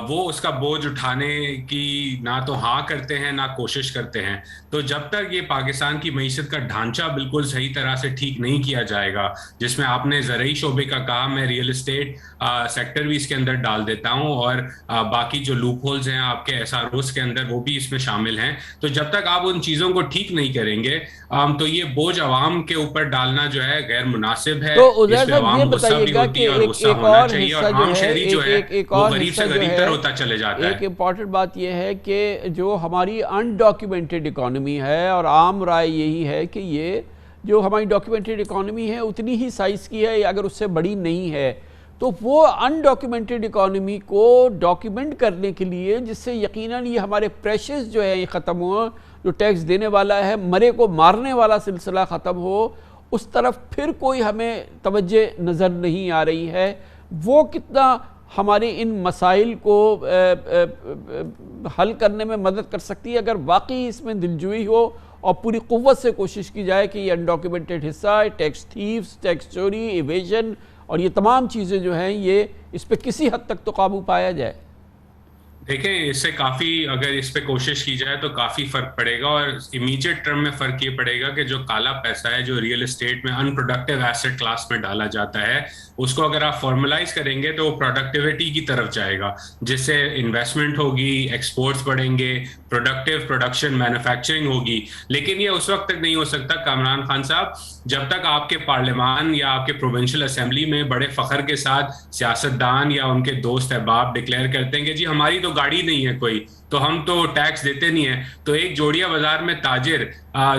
G: وہ اس کا بوجھ اٹھانے کی نہ تو ہاں کرتے ہیں نہ کوشش کرتے ہیں۔ تو جب تک یہ پاکستان کی معیشت کا ڈھانچہ بالکل صحیح طرح سے ٹھیک نہیں کیا جائے گا، جس میں آپ نے زرعی شعبے کا کہا، میں ریئل اسٹیٹ سیکٹر بھی اس کے اندر ڈال دیتا ہوں، اور باقی جو لوپ ہولز ہیں آپ کے SROs کے اندر وہ بھی اس میں شامل ہیں، تو جب تک آپ ان چیزوں کو ٹھیک نہیں کریں گے تو یہ بوجھ عوام کے اوپر ڈالنا جو ہے غیر مناسب ہے۔ اس پہ عوام غصہ بھی ہوتی ہے اور غصہ ہونا چاہیے، اور عام شہری جو ہے وہ غریب سے غریب تر ہوتا چلے جاتا ہے۔
A: ایک امپورٹنٹ بات یہ ہے کہ جو ہماری انڈاکیومنٹڈ اکانومی ہے، اور عام رائے یہی ہے کہ یہ جو ہماری ڈاکیومنٹڈ اکانومی ہے اتنی ہی سائز کی ہے، اگر اس سے بڑی نہیں ہے، تو وہ انڈاکیومنٹڈ اکانومی کو ڈاکیومنٹ کرنے کے لیے، جس سے یقیناً یہ ہمارے پریشز جو ہے یہ ختم ہو، جو ٹیکس دینے والا ہے مرے کو مارنے والا سلسلہ ختم ہو، اس طرف پھر کوئی ہمیں توجہ نظر نہیں آ رہی ہے۔ وہ کتنا ہمارے ان مسائل کو حل کرنے میں مدد کر سکتی ہے اگر واقعی اس میں دلجوئی ہو اور پوری قوت سے کوشش کی جائے کہ یہ انڈاکیومنٹڈ حصہ، ٹیکس تھیفز، ٹیکس چوری، ایویژن اور یہ تمام چیزیں جو ہیں یہ اس پہ کسی حد تک تو قابو پایا جائے۔
G: دیکھیں اس سے کافی، اگر اس پہ کوشش کی جائے تو کافی فرق پڑے گا، اور امیجیٹ ٹرم میں فرق یہ پڑے گا کہ جو کالا پیسہ ہے جو ریئل اسٹیٹ میں ان پروڈکٹیو ایسٹ کلاس میں ڈالا جاتا ہے، اس کو اگر آپ فارملائز کریں گے تو وہ پروڈکٹیوٹی کی طرف جائے گا، جس سے انویسٹمنٹ ہوگی، ایکسپورٹس بڑھیں گے، پروڈکٹیو پروڈکشن مینوفیکچرنگ ہوگی۔ لیکن یہ اس وقت تک نہیں ہو سکتا کامران خان صاحب جب تک آپ کے پارلیمان یا آپ کے پروونشل اسمبلی میں بڑے فخر کے ساتھ سیاستدان یا ان کے دوست احباب ڈکلیئر کرتے ہیں کہ جی ہماری تو گاڑی نہیں ہے کوئی، تو ہم تو ٹیکس دیتے نہیں ہیں، تو ایک جوڑیا بازار میں تاجر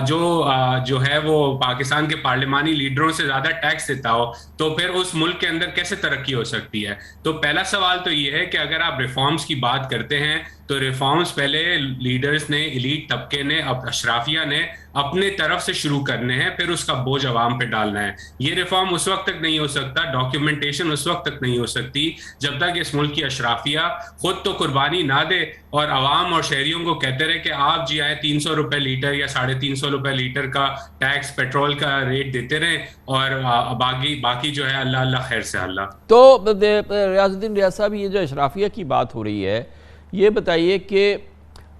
G: جو ہے وہ پاکستان کے پارلیمانی لیڈروں سے زیادہ ٹیکس دیتا ہو، تو پھر اس ملک کے اندر کیسے ترقی ہو سکتی ہے؟ تو پہلا سوال تو یہ ہے کہ اگر آپ ریفارمز کی بات کرتے ہیں تو ریفارمز پہلے لیڈرز نے، ایلیٹ طبقے نے، اشرافیہ نے اپنے طرف سے شروع کرنے ہیں، پھر اس کا بوجھ عوام پہ ڈالنا ہے۔ یہ ریفارم اس وقت تک نہیں ہو سکتا، ڈاکیومنٹیشن اس وقت تک نہیں ہو سکتی جب تک اس ملک کی اشرافیہ خود تو قربانی نہ دے اور عوام اور شہریوں کو کہتے رہے کہ آپ جی آئے 300 روپے لیٹر یا 350 روپے لیٹر کا ٹیکس پیٹرول کا ریٹ دیتے رہیں، اور باقی جو ہے اللہ اللہ خیر سے اللہ۔
A: تو ریاض الدین ریاض صاحب، یہ جو اشرافیہ کی بات ہو رہی ہے، یہ بتائیے کہ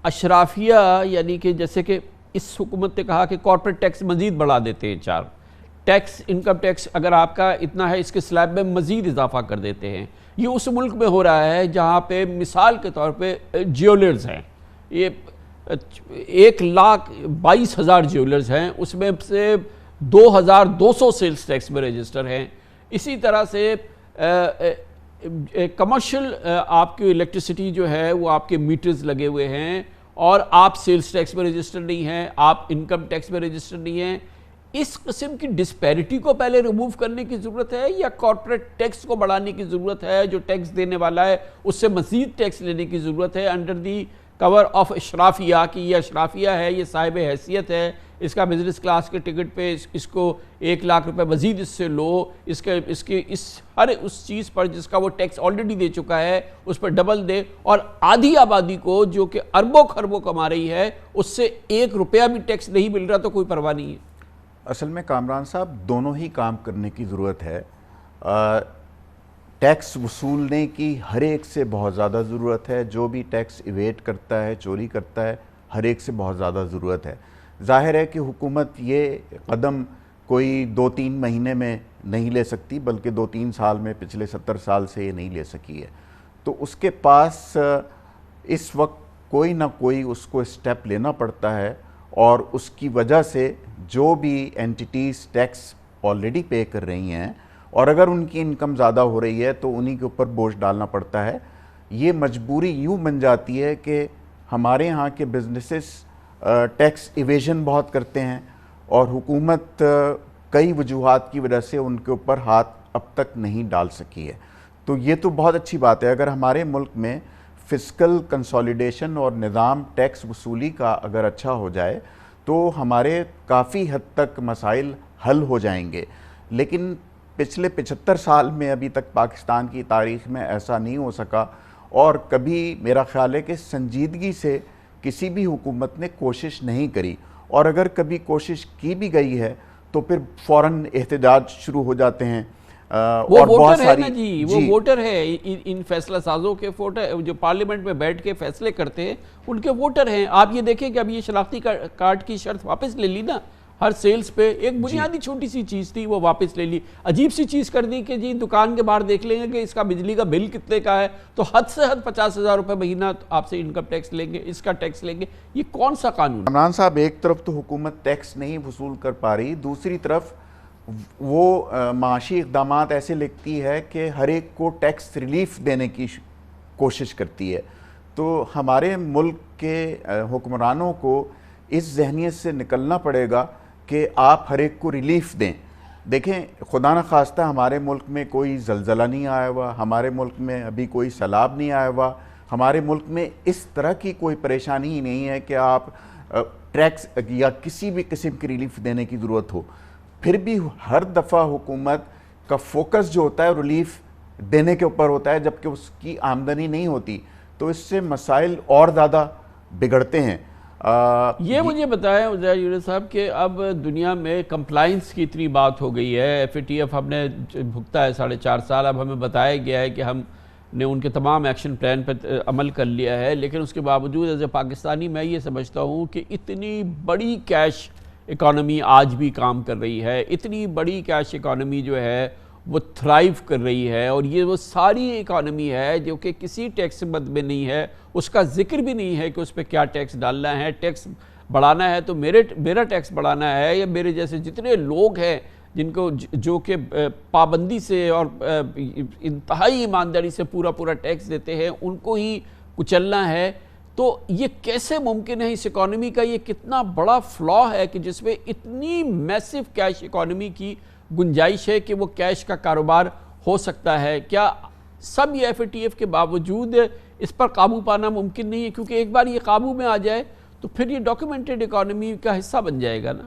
A: اشرافیہ یعنی کہ جیسے کہ اس حکومت نے کہا کہ کارپوریٹ ٹیکس مزید بڑھا دیتے ہیں، ٹیکس، انکم ٹیکس اگر آپ کا اتنا ہے اس کے سلیب میں مزید اضافہ کر دیتے ہیں۔ یہ اس ملک میں ہو رہا ہے جہاں پہ مثال کے طور پہ جیولرز ہیں، یہ 1,22,000 جیولرز ہیں، اس میں سے 2,200 سیلز ٹیکس میں رجسٹر ہیں. اسی طرح سے کمرشل آپ کی الیکٹریسٹی جو ہے وہ آپ کے میٹرز لگے ہوئے ہیں اور آپ سیلز ٹیکس میں رجسٹر نہیں ہیں، آپ انکم ٹیکس میں رجسٹر نہیں ہیں. اس قسم کی ڈسپیرٹی کو پہلے ریموو کرنے کی ضرورت ہے یا کارپوریٹ ٹیکس کو بڑھانے کی ضرورت ہے؟ جو ٹیکس دینے والا ہے اس سے مزید ٹیکس لینے کی ضرورت ہے انڈر دی کور آف اشرافیہ، کہ یہ اشرافیہ ہے، یہ صاحب حیثیت ہے، اس کا بزنس کلاس کے ٹکٹ پہ اس کو 1,00,000 روپے مزید اس سے لو، ہر اس چیز پر جس کا وہ ٹیکس آلریڈی دے چکا ہے اس پر ڈبل دے، اور آدھی آبادی کو جو کہ اربوں خربوں کما رہی ہے اس سے 1 روپیہ بھی ٹیکس نہیں مل رہا تو کوئی پرواہ نہیں ہے.
F: اصل میں کامران صاحب دونوں ہی کام کرنے کی ضرورت ہے. ٹیکس وصولنے کی ہر ایک سے بہت زیادہ ضرورت ہے، جو بھی ٹیکس ایویٹ کرتا ہے، چوری کرتا ہے، ہر ایک سے بہت زیادہ ضرورت ہے. ظاہر ہے کہ حکومت یہ قدم کوئی 2-3 مہینے میں نہیں لے سکتی، بلکہ 2-3 سال میں، پچھلے 70 سال سے یہ نہیں لے سکی ہے. تو اس کے پاس اس وقت کوئی نہ کوئی اس کو اسٹیپ لینا پڑتا ہے، اور اس کی وجہ سے جو بھی اینٹیٹیز ٹیکس آلریڈی پے کر رہی ہیں اور اگر ان کی انکم زیادہ ہو رہی ہے تو انہی کے اوپر بوجھ ڈالنا پڑتا ہے. یہ مجبوری یوں بن جاتی ہے کہ ہمارے ہاں کے بزنسز ٹیکس ایویژن بہت کرتے ہیں اور حکومت کئی وجوہات کی وجہ سے ان کے اوپر ہاتھ اب تک نہیں ڈال سکی ہے. تو یہ تو بہت اچھی بات ہے. اگر ہمارے ملک میں فسکل کنسولیڈیشن اور نظام ٹیکس وصولی کا اگر اچھا ہو جائے تو ہمارے کافی حد تک مسائل حل ہو جائیں گے. لیکن پچھلے 75 سال میں ابھی تک پاکستان کی تاریخ میں ایسا نہیں ہو سکا، اور کبھی میرا خیال ہے کہ سنجیدگی سے کسی بھی حکومت نے کوشش نہیں کری، اور اگر کبھی کوشش کی بھی گئی ہے تو پھر فوراً احتجاج شروع ہو جاتے ہیں.
A: وہ ووٹر ہے نا جی، وہ ووٹر ہے، ان فیصلہ سازوں کے جو پارلیمنٹ میں بیٹھ کے فیصلے کرتے ہیں ان کے ووٹر ہیں. آپ یہ دیکھیں کہ اب یہ شناختی کارڈ کی شرط واپس لے لی نا ہر سیلز پہ. ایک بنیادی چھوٹی سی چیز تھی وہ واپس لے لی. عجیب سی چیز کر دی کہ جی دکان کے باہر دیکھ لیں گے کہ اس کا بجلی کا بل کتنے کا ہے تو حد سے حد 50,000 روپے مہینہ آپ سے انکم ٹیکس لیں گے، اس کا ٹیکس لیں گے. یہ کون سا قانون؟
F: عمران صاحب ایک طرف تو حکومت ٹیکس نہیں وصول کر پا رہی، دوسری طرف وہ معاشی اقدامات ایسے لکھتی ہے کہ ہر ایک کو ٹیکس ریلیف دینے کی کوشش کرتی ہے. تو ہمارے ملک کے حکمرانوں کو اس ذہنیت سے نکلنا پڑے گا کہ آپ ہر ایک کو ریلیف دیں. دیکھیں خدا نہ خواستہ ہمارے ملک میں کوئی زلزلہ نہیں آیا ہوا، ہمارے ملک میں ابھی کوئی سیلاب نہیں آیا ہوا، ہمارے ملک میں اس طرح کی کوئی پریشانی ہی نہیں ہے کہ آپ ٹیکس یا کسی بھی قسم کی ریلیف دینے کی ضرورت ہو. پھر بھی ہر دفعہ حکومت کا فوکس جو ہوتا ہے ریلیف دینے کے اوپر ہوتا ہے جبکہ اس کی آمدنی نہیں ہوتی، تو اس سے مسائل اور زیادہ بگڑتے ہیں.
A: یہ مجھے بتائیں عزیر یونس صاحب کہ اب دنیا میں کمپلائنس کی اتنی بات ہو گئی ہے، FATF ہم نے بھگتا ہے 4.5 سال، اب ہمیں بتایا گیا ہے کہ ہم نے ان کے تمام ایکشن پلان پر عمل کر لیا ہے، لیکن اس کے باوجود ایز اے پاکستانی میں یہ سمجھتا ہوں کہ اتنی بڑی کیش اکانومی آج بھی کام کر رہی ہے، اتنی بڑی کیش اکانومی جو ہے وہ تھرائیو کر رہی ہے، اور یہ وہ ساری اکانومی ہے جو کہ کسی ٹیکس مد میں نہیں ہے، اس کا ذکر بھی نہیں ہے کہ اس پہ کیا ٹیکس ڈالنا ہے. ٹیکس بڑھانا ہے تو میرا ٹیکس بڑھانا ہے، یا میرے جیسے جتنے لوگ ہیں جن کو جو کہ پابندی سے اور انتہائی ایمانداری سے پورا ٹیکس دیتے ہیں ان کو ہی کچلنا ہے. تو یہ کیسے ممکن ہے؟ اس اکانومی کا یہ کتنا بڑا فلا ہے کہ جس میں اتنی میسو کیش اکانومی کی گنجائش ہے کہ وہ کیش کا کاروبار ہو سکتا ہے. کیا سب یہ FATF کے باوجود اس پر قابو پانا ممکن نہیں ہے؟ کیونکہ ایک بار یہ قابو میں آ جائے تو پھر یہ ڈاکیومنٹڈ اکانومی کا حصہ بن جائے گا نا.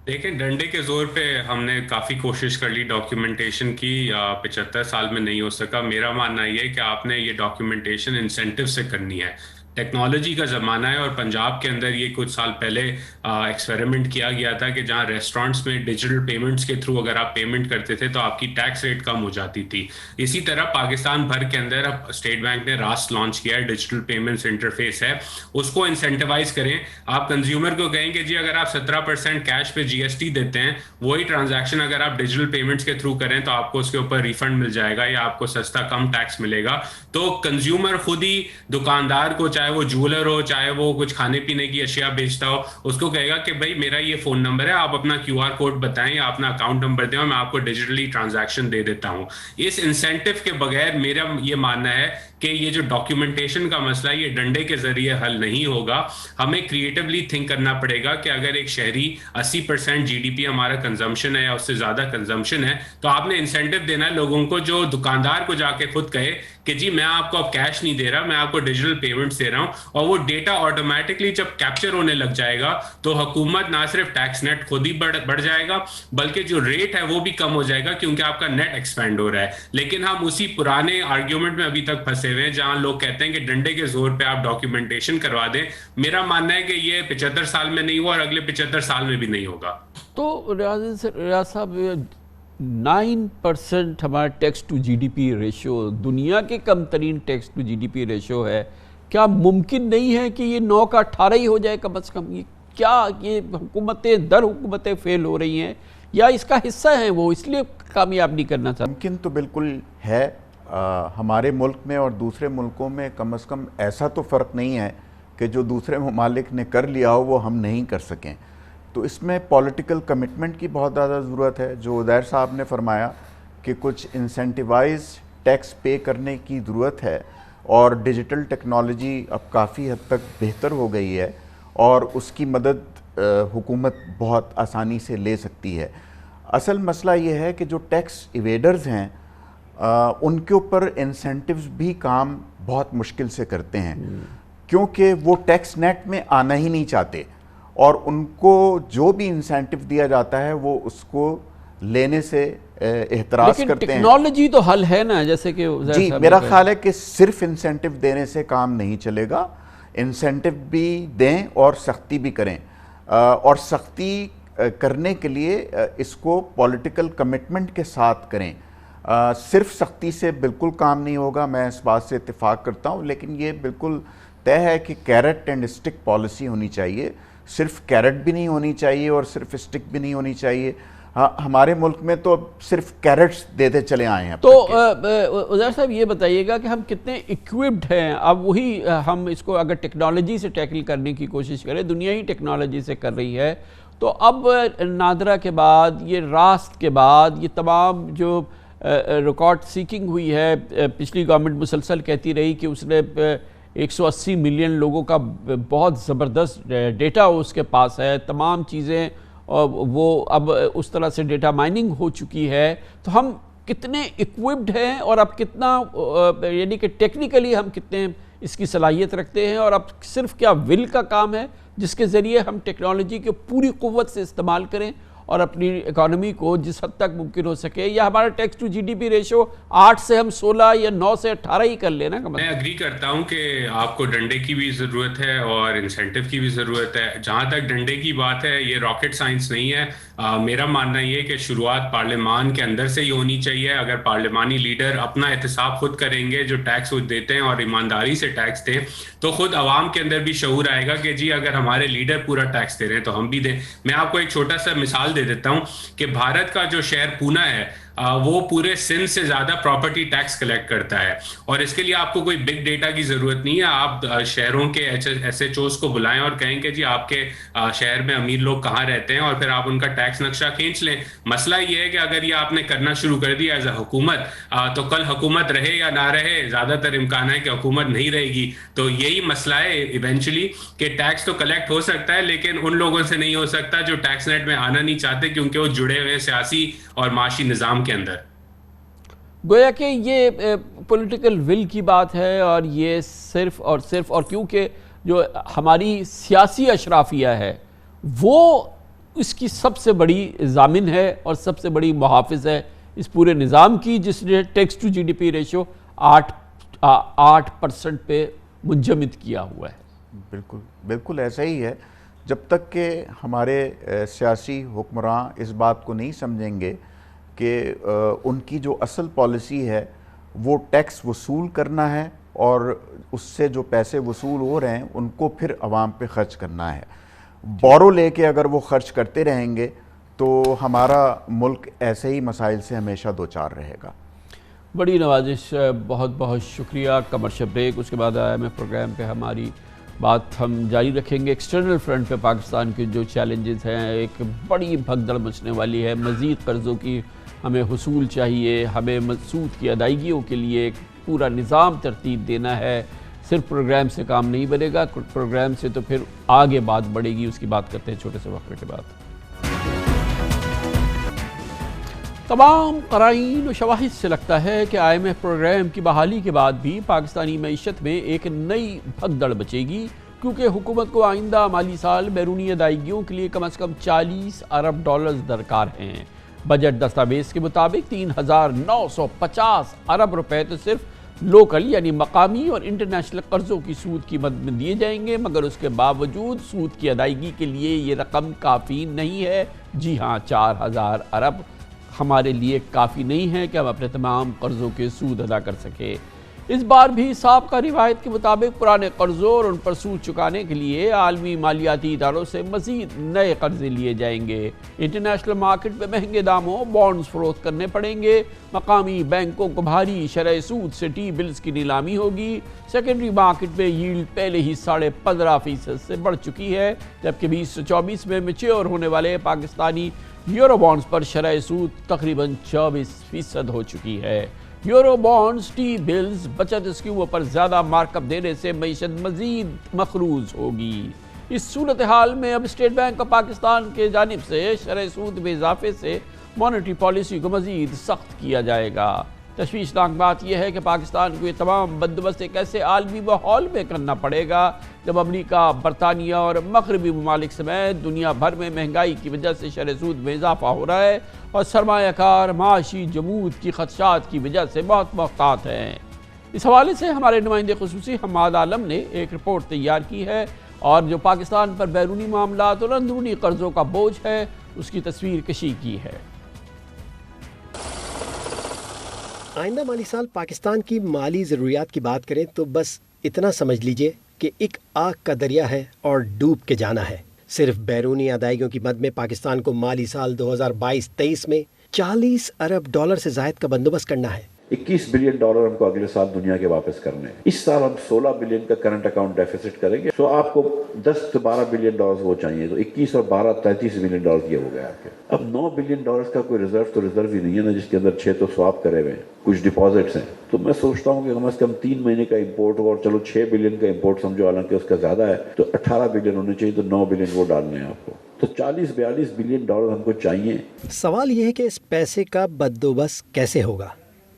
G: دیکھیں ڈنڈے کے زور پہ ہم نے کافی کوشش کر لی ڈاکیومنٹیشن کی، 75 سال میں نہیں ہو سکا. میرا ماننا یہ ہے کہ آپ نے یہ ڈاکیومنٹیشن انسینٹیو سے کرنی ہے. ٹیکنالوجی کا زمانہ ہے، اور پنجاب کے اندر یہ کچھ سال پہلے ایکسپیریمنٹ کیا گیا تھا کہ جہاں ریسٹورنٹس میں ڈیجیٹل پیمنٹس کے تھرو اگر آپ پیمنٹ کرتے تھے تو آپ کی ٹیکس ریٹ کم ہو جاتی تھی. اسی طرح پاکستان بھر کے اندر اب اسٹیٹ بینک نے راسٹ لانچ کیا ہے، ڈیجیٹل پیمنٹس انٹرفیس ہے، اس کو انسینٹیوائز کریں. آپ کنزیومر کو کہیں کہ جی اگر آپ 17% کیش پہ GST دیتے ہیں، وہی ٹرانزیکشن اگر آپ ڈیجیٹل پیمنٹس کے تھرو کریں تو آپ کو اس کے اوپر ریفنڈ مل جائے گا یا آپ کو سستا کم ٹیکس ملے گا. تو کنزیومر خود ہی دکاندار کو چاہے وہ جولر ہو, چاہے وہ کچھ کھانے پینے کی اشیاء بیچتا ہو, اس کو کہے گا کہ بھائی میرا یہ فون نمبر ہے, آپ اپنا QR کوڈ بتائیں یا اپنا اکاؤنٹ نمبر دیں اور میں آپ کو ڈیجیٹلی ٹرانزیکشن دے دیتا ہوں. اس انسینٹیو کے بغیر میرا یہ ماننا ہے کہ یہ جو ڈاکیومنٹیشن کا مسئلہ یہ ڈنڈے کے ذریعے حل نہیں ہوگا. ہمیں کریٹیولی تھنک کرنا پڑے گا کہ اگر ایک شہری 80% GDP ہمارا کنزمپشن ہے یا اس سے زیادہ کنزمپشن ہے, تو آپ نے انسینٹیو دینا ہے لوگوں کو جو دکاندار کو جا کے خود کہے کہ جی میں آپ کو اب کیش نہیں دے رہا, میں آپ کو ڈیجیٹل پیمنٹس دے رہا ہوں. اور وہ ڈیٹا آٹومیٹکلی جب کیپچر ہونے لگ جائے گا تو حکومت نہ صرف ٹیکس نیٹ خود ہی بڑھ جائے گا بلکہ جو ریٹ ہے وہ بھی کم ہو جائے گا کیونکہ آپ کا نیٹ ایکسپینڈ ہو رہا ہے. لیکن ہم اسی پرانے آرگیومنٹ میں ابھی تک پھنسے ہوئے ہیں جہاں لوگ کہتے ہیں کہ ڈنڈے کے زور پہ آپ ڈاکیومنٹیشن کروا دیں. میرا ماننا ہے کہ یہ 75 سال میں نہیں ہوا اور اگلے 75 سال میں بھی نہیں ہوگا.
A: تو ریاض صاحب 9% ہمارا ٹیکس ٹو GDP ریشو دنیا کے کم ترین ٹیکس ٹو GDP ریشو ہے. کیا ممکن نہیں ہے کہ یہ 9 کا 18 ہی ہو جائے کم از کم؟ یہ کیا یہ حکومتیں در حکومتیں فیل ہو رہی ہیں یا اس کا حصہ ہیں وہ اس لیے کامیاب نہیں کرنا چاہتے؟
F: ممکن تو بالکل ہے. ہمارے ملک میں اور دوسرے ملکوں میں کم از کم ایسا تو فرق نہیں ہے کہ جو دوسرے ممالک نے کر لیا ہو وہ ہم نہیں کر سکیں. تو اس میں پولیٹیکل کمٹمنٹ کی بہت زیادہ ضرورت ہے. جو عزیر صاحب نے فرمایا کہ کچھ انسینٹیوائز ٹیکس پے کرنے کی ضرورت ہے, اور ڈیجیٹل ٹیکنالوجی اب کافی حد تک بہتر ہو گئی ہے اور اس کی مدد حکومت بہت آسانی سے لے سکتی ہے. اصل مسئلہ یہ ہے کہ جو ٹیکس ایویڈرز ہیں ان کے اوپر انسینٹیوز بھی کام بہت مشکل سے کرتے ہیں کیونکہ وہ ٹیکس نیٹ میں آنا ہی نہیں چاہتے, اور ان کو جو بھی انسینٹیو دیا جاتا ہے وہ اس کو لینے سے احتراز کرتے ہیں.
A: لیکن ٹیکنالوجی تو حل ہے نا, جیسے کہ
F: جی میرا خیال ہے کہ صرف انسینٹیو دینے سے کام نہیں چلے گا. انسینٹیو بھی دیں اور سختی بھی کریں, اور سختی کرنے کے لیے اس کو پولیٹیکل کمٹمنٹ کے ساتھ کریں. صرف سختی سے بالکل کام نہیں ہوگا, میں اس بات سے اتفاق کرتا ہوں, لیکن یہ بالکل طے ہے کہ کیرٹ اینڈ اسٹک پالیسی ہونی چاہیے. صرف کیرٹ بھی نہیں ہونی چاہیے اور صرف اسٹک بھی نہیں ہونی چاہیے. ہمارے ملک میں تو صرف کیرٹس دیتے چلے آئے ہیں.
A: تو عزیر صاحب یہ بتائیے گا کہ ہم کتنے ایکوپڈ ہیں؟ اب وہی ہم اس کو اگر ٹیکنالوجی سے ٹیکل کرنے کی کوشش کریں, دنیا ہی ٹیکنالوجی سے کر رہی ہے, تو اب نادرا کے بعد, یہ راست کے بعد, یہ تمام جو ریکارڈ سیکنگ ہوئی ہے, پچھلی گورنمنٹ مسلسل کہتی رہی کہ اس نے 180 ملین لوگوں کا بہت زبردست ڈیٹا اس کے پاس ہے, تمام چیزیں وہ اب اس طرح سے ڈیٹا مائننگ ہو چکی ہے. تو ہم کتنے ایکوپڈ ہیں اور اب کتنا یعنی کہ ٹیکنیکلی ہم کتنے اس کی صلاحیت رکھتے ہیں, اور اب صرف کیا ول کا کام ہے جس کے ذریعے ہم ٹیکنالوجی کے پوری قوت سے استعمال کریں اور اپنی اکانومی کو جس حد تک ممکن ہو سکے, یا ہمارا ٹیکس ٹو GDP ریشو 8 سے ہم 16 یا 9 سے 18 ہی کر لینا.
G: میں اگری کرتا ہوں کہ آپ کو ڈنڈے کی بھی ضرورت ہے اور انسینٹیو کی بھی ضرورت ہے. جہاں تک ڈنڈے کی بات ہے, یہ راکٹ سائنس نہیں ہے. میرا ماننا یہ ہے کہ شروعات پارلیمان کے اندر سے ہی ہونی چاہیے. اگر پارلیمانی لیڈر اپنا احتساب خود کریں گے, جو ٹیکس وہ دیتے ہیں اور ایمانداری سے ٹیکس دیں, تو خود عوام کے اندر بھی شعور آئے گا کہ جی اگر ہمارے لیڈر پورا ٹیکس دے رہے ہیں تو ہم بھی دیں. میں آپ کو ایک چھوٹا سا مثال دے دیتا ہوں کہ بھارت کا جو شہر پونا ہے وہ پورے سندھ سے زیادہ پراپرٹی ٹیکس کلیکٹ کرتا ہے, اور اس کے لیے آپ کو کوئی بگ ڈیٹا کی ضرورت نہیں ہے. آپ شہروں کے SHOs کو بلائیں اور کہیں کہ جی آپ کے شہر میں امیر لوگ کہاں رہتے ہیں, اور پھر آپ ان کا ٹیکس نقشہ کھینچ لیں. مسئلہ یہ ہے کہ اگر یہ آپ نے کرنا شروع کر دیا ایز اے حکومت, تو کل حکومت رہے یا نہ رہے, زیادہ تر امکان ہے کہ حکومت نہیں رہے گی. تو یہی مسئلہ ہے ایونچولی کہ ٹیکس تو کلیکٹ ہو سکتا ہے لیکن ان لوگوں سے نہیں ہو سکتا جو ٹیکس نیٹ میں آنا نہیں چاہتے, کیونکہ وہ جڑے ہوئے سیاسی اور معاشی نظام کے اندر.
A: گویا کہ یہ پولیٹیکل ول کی بات ہے, اور یہ صرف اور کیونکہ جو ہماری سیاسی اشرافیہ ہے وہ اس کی سب سے بڑی ضامن ہے اور سب سے بڑی محافظ ہے اس پورے نظام کی, جس نے ٹیکس ٹو GDP ریشو 8% پہ منجمد کیا ہوا ہے.
F: بالکل ایسا ہی ہے. جب تک کہ ہمارے سیاسی حکمراں اس بات کو نہیں سمجھیں گے کہ ان کی جو اصل پالیسی ہے وہ ٹیکس وصول کرنا ہے, اور اس سے جو پیسے وصول ہو رہے ہیں ان کو پھر عوام پہ خرچ کرنا ہے. بورو لے کے اگر وہ خرچ کرتے رہیں گے تو ہمارا ملک ایسے ہی مسائل سے ہمیشہ دوچار رہے گا.
A: بڑی نوازش، بہت بہت شکریہ. کمرشل بریک، اس کے بعد IMF پروگرام پہ ہماری بات ہم جاری رکھیں گے. ایکسٹرنل فرنٹ پہ پاکستان کے جو چیلنجز ہیں، ایک بڑی بھگدڑ مچنے والی ہے. مزید قرضوں کی ہمیں حصول چاہیے، ہمیں سود کی ادائیگیوں کے لیے ایک پورا نظام ترتیب دینا ہے. صرف پروگرام سے کام نہیں بنے گا، پروگرام سے تو پھر آگے بات بڑھے گی. اس کی بات کرتے ہیں چھوٹے سے وقفے کے بعد. تمام قرائن و شواہد سے لگتا ہے کہ IMF پروگرام کی بحالی کے بعد بھی پاکستانی معیشت میں ایک نئی بھگدڑ بچے گی، کیونکہ حکومت کو آئندہ مالی سال بیرونی ادائیگیوں کے لیے کم از کم $40 ارب درکار ہیں. بجٹ دستاویز کے مطابق 3,950 ارب روپے تو صرف لوکل یعنی مقامی اور انٹرنیشنل قرضوں کی سود کی مد میں دیے جائیں گے، مگر اس کے باوجود سود کی ادائیگی کے لیے یہ رقم کافی نہیں ہے. جی ہاں، 4,000 ارب ہمارے لیے کافی نہیں ہے کہ ہم اپنے تمام قرضوں کے سود ادا کر سکیں. اس بار بھی سابقہ روایت کے مطابق پرانے قرضوں اور ان پر سود چکانے کے لیے عالمی مالیاتی اداروں سے مزید نئے قرضے لیے جائیں گے. انٹرنیشنل مارکیٹ میں مہنگے داموں بانڈز فروخت کرنے پڑیں گے. مقامی بینکوں کو بھاری شرح سود سے ٹی بلز کی نیلامی ہوگی. سیکنڈری مارکیٹ میں ییلڈ پہلے ہی 15.5% سے بڑھ چکی ہے، جبکہ 2024 میں میچور ہونے والے پاکستانی یورو بانڈز پر شرح سود تقریباً 24% ہو چکی ہے. یورو بانڈز، ٹی بلز، بچت اسکیموں پر زیادہ مارک اپ دینے سے معیشت مزید مقروض ہوگی. اس صورتحال میں اب اسٹیٹ بینک آف پاکستان کے جانب سے شرح سود میں اضافے سے مانیٹری پالیسی کو مزید سخت کیا جائے گا. تشویشناک بات یہ ہے کہ پاکستان کو یہ تمام بندوبست ایک ایسے عالمی ماحول میں کرنا پڑے گا جب امریکہ، برطانیہ اور مغربی ممالک سمیت دنیا بھر میں مہنگائی کی وجہ سے شرح سود میں اضافہ ہو رہا ہے اور سرمایہ کار معاشی جمود کی خدشات کی وجہ سے بہت محتاط ہیں. اس حوالے سے ہمارے نمائندے خصوصی حماد عالم نے ایک رپورٹ تیار کی ہے اور جو پاکستان پر بیرونی معاملات اور اندرونی قرضوں کا بوجھ ہے اس کی تصویر کشی کی ہے.
H: آئندہ مالی سال پاکستان کی مالی ضروریات کی بات کریں تو بس اتنا سمجھ لیجئے کہ ایک آگ کا دریا ہے اور ڈوب کے جانا ہے. صرف بیرونی ادائیگیوں کی مد میں پاکستان کو مالی سال 2022-23 میں $40 ارب سے زائد کا بندوبست کرنا ہے.
I: $21 بلین ہم کو اگلے سال دنیا کے واپس کرنے ہیں. اس سال ہم $16 بلین کا کرنٹ اکاؤنٹ ڈیفیسٹ کریں گے، تو آپ کو 10 سے 12 بلین وہ چاہیے، تو 21 اور 12 $33 بلین یہ ہو گیا آپ کے. اب $9 بلین کا کوئی ریزرو تو ریزرو ہی نہیں ہے نا، جس کے اندر 6 تو سواپ کرے ہوئے ہیں، کچھ ڈپازٹس ہیں. تو میں سوچتا ہوں کہ کم از کم 3 مہینے کا امپورٹ ہو، اور چلو 6 بلین کا امپورٹ سمجھو، حالانکہ اس کا زیادہ ہے، تو 18 بلین ہونے چاہیے، تو 9 بلین وہ ڈالنے ہیں آپ کو، تو $40-42 بلین ہم کو چاہیے.
H: سوال یہ ہے کہ اس پیسے کا بندوبست کیسے ہوگا.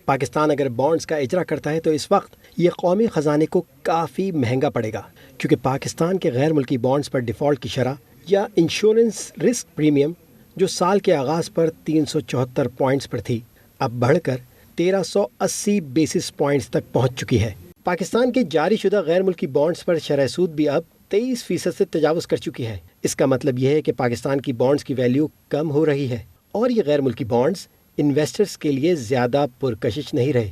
H: پاکستان اگر بانڈز کا اجرا کرتا ہے تو اس وقت یہ قومی خزانے کو کافی مہنگا پڑے گا، کیونکہ پاکستان کے غیر ملکی بانڈز پر ڈیفالٹ کی شرح یا انشورنس رسک پریمیم جو سال کے آغاز پر 374 پوائنٹس پر تھی، اب بڑھ کر 1380 بیسس پوائنٹس تک پہنچ چکی ہے. پاکستان کے جاری شدہ غیر ملکی بانڈز پر شرح سود بھی اب 23% سے تجاوز کر چکی ہے. اس کا مطلب یہ ہے کہ پاکستان کی بانڈز کی ویلیو کم ہو رہی ہے اور یہ غیر ملکی بانڈز انویسٹرز کے لیے زیادہ پرکشش نہیں رہے.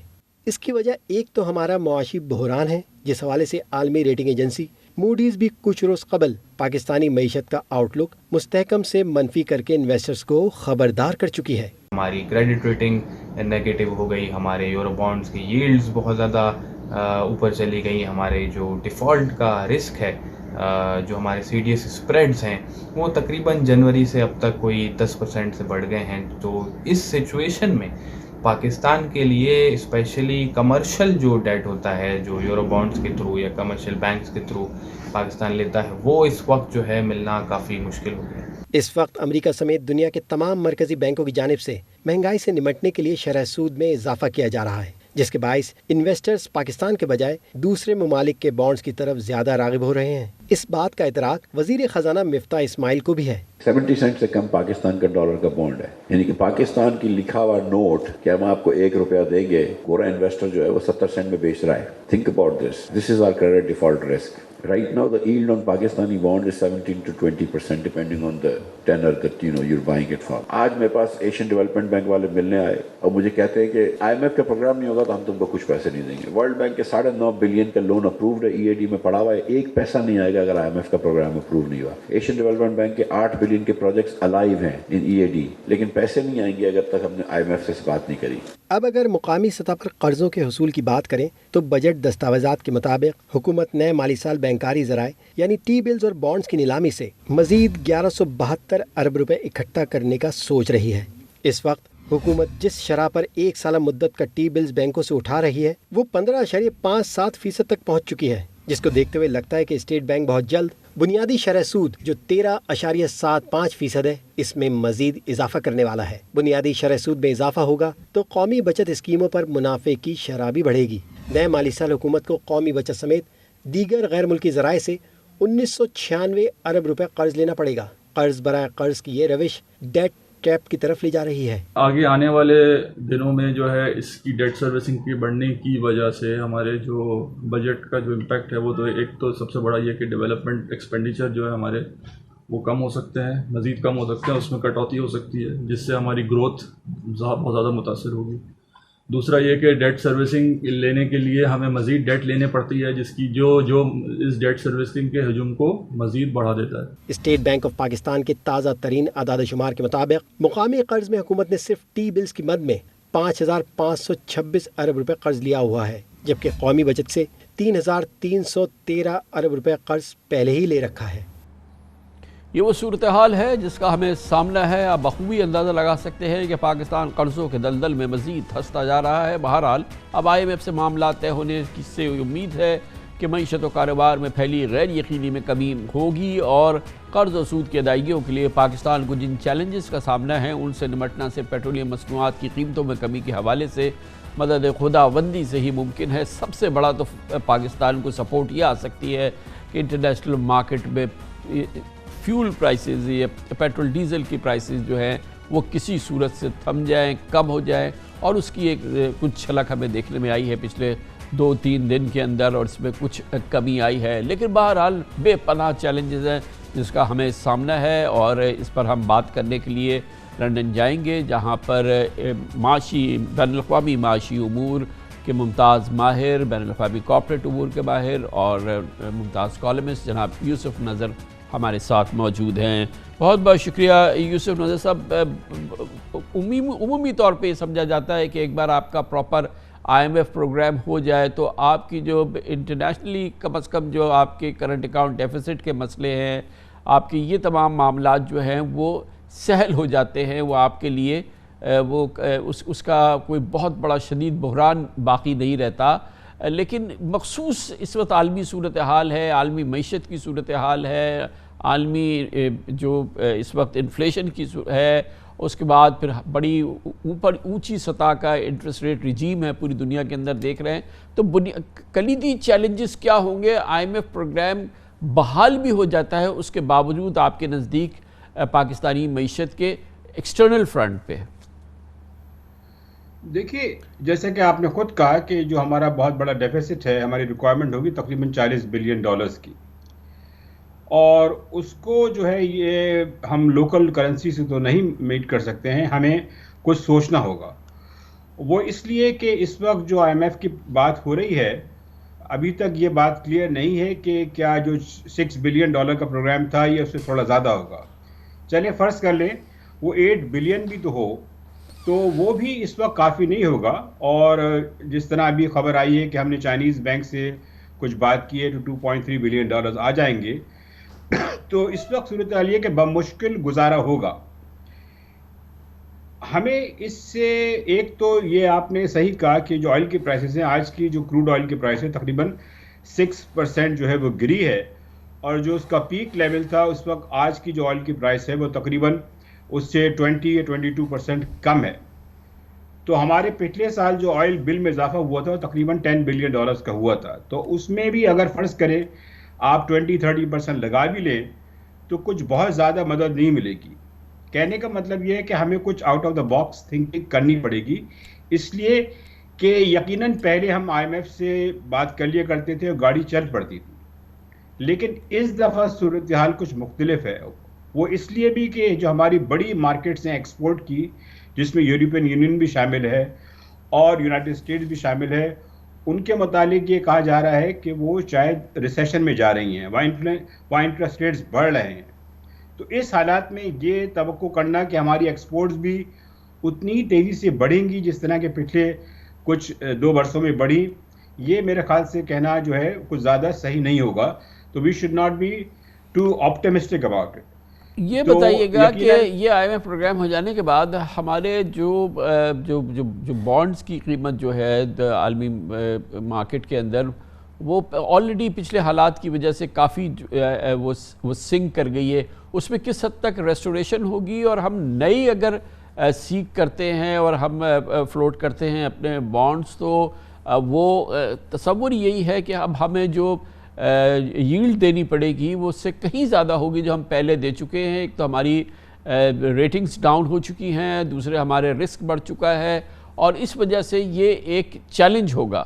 H: اس کی وجہ ایک تو ہمارا معاشی بحران ہے، جس حوالے سے عالمی ریٹنگ ایجنسی موڈیز بھی کچھ روز قبل پاکستانی معیشت کا آؤٹ لک مستحکم سے منفی کر کے انویسٹرز کو خبردار کر چکی ہے.
J: ہماری کریڈٹ ریٹنگ نیگیٹو ہو گئی، ہمارے یورو بانڈز کی ییلڈز بہت زیادہ اوپر چلی گئی، ہمارے جو ڈیفالٹ کا رسک ہے، جو ہمارے سی ڈی ایس اسپریڈز ہیں وہ تقریباً جنوری سے اب تک کوئی 10% سے بڑھ گئے ہیں. تو اس سچویشن میں پاکستان کے لیے اسپیشلی کمرشل جو ڈیٹ ہوتا ہے، جو یورو بانڈز کے تھرو یا کمرشل بینکس کے تھرو پاکستان لیتا ہے، وہ اس وقت جو ہے ملنا کافی مشکل ہو گیا.
H: اس وقت امریکہ سمیت دنیا کے تمام مرکزی بینکوں کی جانب سے مہنگائی سے نمٹنے کے لیے شرح سود میں اضافہ کیا جا رہا ہے، جس کے باعث انویسٹرز پاکستان کے بجائے دوسرے ممالک کے بانڈز کی طرف زیادہ راغب ہو رہے ہیں. اس بات کا ادراک وزیر خزانہ مفتاح اسماعیل کو بھی ہے.
I: 70 سینٹ سے کم پاکستان کا ڈالر کا بانڈ ہے، یعنی کہ پاکستان کی لکھا ہوا نوٹ کہ ہم آپ کو $1 دیں گے، پورا انویسٹر جو ہے وہ 70 سینٹ میں بیچ رہا ہے. Think about this is our credit default risk. Right now the yield on Pakistani bond is 17 to 20% depending on the tenor that you're buying it for. آج میرے پاس ایشین ڈیولپمنٹ بینک والے ملنے آئے اور مجھے کہتے ہیں کہ IMF کا پروگرام نہیں ہوگا تو ہم تم کو کچھ پیسے نہیں دیں گے. ورلڈ بینک کے 9.5 بلین کا لون اپرووڈ ہے, EAD میں پڑا ہوا ہے, ایک پیسہ نہیں آئے گا اگر IMF کا پروگرام اپروو نہیں ہوا. ایشین ڈیولپمنٹ بینک کے 8 بلین کے پروجیکٹس الائیو ہیں ان EAD, لیکن پیسے نہیں آئیں گے اگر تک ہم نے IMF سے بات نہیں کری.
H: اب اگر مقامی سطح پر قرضوں کے حصول کی بات کریں تو بجٹ دستاویزات کے مطابق حکومت نئے مالی سال بینکاری ذرائع یعنی ٹی بلز اور بانڈز کی نیلامی سے مزید 1172 ارب روپے اکٹھا کرنے کا سوچ رہی ہے. اس وقت حکومت جس شرح پر ایک سالہ مدت کا ٹی بلز بینکوں سے اٹھا رہی ہے وہ 15.57% تک پہنچ چکی ہے, جس کو دیکھتے ہوئے لگتا ہے کہ اسٹیٹ بینک بہت جلد بنیادی شرح سود جو 13.75% ہے اس میں مزید اضافہ کرنے والا ہے. بنیادی شرح سود میں اضافہ ہوگا تو قومی بچت اسکیموں پر منافع کی شرح بھی بڑھے گی. نئے مالی سال حکومت کو قومی بچت سمیت دیگر غیر ملکی ذرائع سے 1996 ارب روپے قرض لینا پڑے گا. قرض برائے قرض کی یہ روش ڈیٹ کیپ کی طرف لے جا رہی ہے.
K: آگے آنے والے دنوں میں جو ہے اس کی ڈیٹ سروسنگ کی بڑھنے کی وجہ سے ہمارے جو بجٹ کا جو امپیکٹ ہے وہ تو ایک تو سب سے بڑا یہ کہ ڈیولپمنٹ ایکسپینڈیچر جو ہے ہمارے وہ کم ہو سکتے ہیں, مزید کم ہو سکتے ہیں, اس میں کٹوتی ہو سکتی ہے جس سے ہماری گروتھ بہت زیادہ متاثر ہوگی. دوسرا یہ کہ ڈیٹ سروسنگ لینے کے لیے ہمیں مزید ڈیٹ لینے پڑتی ہے جس کی جو اس ڈیٹ سروسنگ کے حجم کو مزید بڑھا دیتا ہے.
H: اسٹیٹ بینک آف پاکستان کے تازہ ترین اعداد و شمار کے مطابق مقامی قرض میں حکومت نے صرف ٹی بلز کی مد میں 5526 ارب روپے قرض لیا ہوا ہے, جبکہ قومی بچت سے 3313 ارب روپے قرض پہلے ہی لے رکھا ہے.
A: یہ وہ صورتحال ہے جس کا ہمیں سامنا ہے. اب بخوبی اندازہ لگا سکتے ہیں کہ پاکستان قرضوں کے دلدل میں مزید پھنستا جا رہا ہے. بہرحال اب IMF سے معاملات طے ہونے کی سے امید ہے کہ معیشت و کاروبار میں پھیلی غیر یقینی میں کمی ہوگی اور قرض و سود کی ادائیگیوں کے لیے پاکستان کو جن چیلنجز کا سامنا ہے ان سے نمٹنا سے پیٹرولیم مصنوعات کی قیمتوں میں کمی کے حوالے سے مدد خداوندی سے ہی ممکن ہے. سب سے بڑا تو پاکستان کو سپورٹ یہ آ سکتی ہے کہ انٹرنیشنل مارکیٹ میں فیول پرائسز یا پیٹرول ڈیزل کی پرائسز جو ہیں وہ کسی صورت سے تھم جائیں, کم ہو جائیں, اور اس کی ایک کچھ جھلک ہمیں دیکھنے میں آئی ہے پچھلے 2-3 دن کے اندر اور اس میں کچھ کمی آئی ہے. لیکن بہرحال بے پناہ چیلنجز ہیں جس کا ہمیں سامنا ہے اور اس پر ہم بات کرنے کے لیے لندن جائیں گے جہاں پر بین الاقوامی معاشی امور کے ممتاز ماہر, بین الاقوامی کارپوریٹ امور کے ماہر اور ممتاز کالمسٹ جناب یوسف نظر ہمارے ساتھ موجود ہیں. بہت بہت شکریہ یوسف نظر صاحب. عمومی طور پہ یہ سمجھا جاتا ہے کہ ایک بار آپ کا پراپر IMF پروگرام ہو جائے تو آپ کی جو انٹرنیشنلی کم از کم جو آپ کے کرنٹ اکاؤنٹ ڈیفیسٹ کے مسئلے ہیں, آپ کے یہ تمام معاملات جو ہیں وہ سہل ہو جاتے ہیں. وہ آپ کے لیے وہ اس کا کوئی بہت بڑا شدید بحران باقی نہیں رہتا. لیکن مخصوص اس وقت عالمی صورتحال ہے, عالمی معیشت کی صورتحال ہے, عالمی جو اس وقت انفلیشن کی ہے, اس کے بعد پھر بڑی اونچی سطح کا انٹرسٹ ریٹ رجیم ہے پوری دنیا کے اندر دیکھ رہے ہیں. تو کلیدی چیلنجز کیا ہوں گے؟ IMF پروگرام بحال بھی ہو جاتا ہے, اس کے باوجود آپ کے نزدیک پاکستانی معیشت کے ایکسٹرنل فرنٹ پہ.
E: دیکھیے جیسا کہ آپ نے خود کہا کہ جو ہمارا بہت بڑا ڈیفیسٹ ہے, ہماری ریکوائرمنٹ ہوگی تقریباً $40 بلین کی, اور اس کو جو ہے یہ ہم لوکل کرنسی سے تو نہیں میٹ کر سکتے ہیں, ہمیں کچھ سوچنا ہوگا. وہ اس لیے کہ اس وقت جو IMF کی بات ہو رہی ہے ابھی تک یہ بات کلیئر نہیں ہے کہ کیا جو $6 بلین کا پروگرام تھا یہ اس سے تھوڑا زیادہ ہوگا. چلیں فرض کر لیں وہ 8 بلین بھی تو ہو تو وہ بھی اس وقت کافی نہیں ہوگا. اور جس طرح ابھی خبر آئی ہے کہ ہم نے چائنیز بینک سے کچھ بات کی ہے تو $2.3 بلین آ جائیں گے, تو اس وقت صورتحال یہ کہ بمشکل گزارا ہوگا. ہمیں اس سے ایک تو یہ آپ نے صحیح کہا کہ جو آئل کی پرائسز ہیں, آج کی جو کروڈ آئل کی پرائس ہے تقریباً 6% جو ہے وہ گری ہے, اور جو اس کا پیک لیول تھا اس وقت آج کی جو آئل کی پرائس ہے وہ تقریباً اس سے 20 یا 22% کم ہے. تو ہمارے پچھلے سال جو آئل بل میں اضافہ ہوا تھا وہ تقریباً $10 بلین کا ہوا تھا. تو اس میں بھی اگر فرض کریں آپ 20-30% لگا بھی لیں تو کچھ بہت زیادہ مدد نہیں ملے گی. کہنے کا مطلب یہ ہے کہ ہمیں کچھ out of the box thinking کرنی پڑے گی, اس لیے کہ یقیناً پہلے ہم IMF سے بات کر لیا کرتے تھے اور گاڑی چل پڑتی تھی, لیکن اس دفعہ صورتحال کچھ مختلف ہے. وہ اس لیے بھی کہ جو ہماری بڑی مارکیٹس ہیں ایکسپورٹ کی، جس میں یورپین یونین بھی شامل ہے اور یونائٹڈ اسٹیٹس بھی شامل ہے، ان کے متعلق یہ کہا جا رہا ہے کہ وہ شاید ریسیشن میں جا رہی ہیں، وہاں انٹرسٹ ریٹس بڑھ رہے ہیں. تو اس حالات میں یہ توقع کرنا کہ ہماری ایکسپورٹس بھی اتنی تیزی سے بڑھیں گی جس طرح کے پچھلے کچھ 2 برسوں میں بڑھی، یہ میرے خیال سے کہنا جو ہے کچھ زیادہ صحیح نہیں ہوگا. تو we should not be too optimistic about it.
A: یہ بتائیے گا کہ یہ آئی ایم ایف پروگرام ہو جانے کے بعد ہمارے جو بانڈز کی قیمت جو ہے عالمی مارکیٹ کے اندر، وہ آلریڈی پچھلے حالات کی وجہ سے کافی وہ سنک کر گئی ہے، اس میں کس حد تک ریسٹوریشن ہوگی؟ اور ہم نئی اگر سیک کرتے ہیں اور ہم فلوٹ کرتے ہیں اپنے بانڈز، تو وہ تصور یہی ہے کہ اب ہمیں جو ییلڈ دینی پڑے گی وہ اس سے کہیں زیادہ ہوگی جو ہم پہلے دے چکے ہیں. ایک تو ہماری ریٹنگز ڈاؤن ہو چکی ہیں، دوسرے ہمارے رسک بڑھ چکا ہے، اور اس وجہ سے یہ ایک چیلنج ہوگا.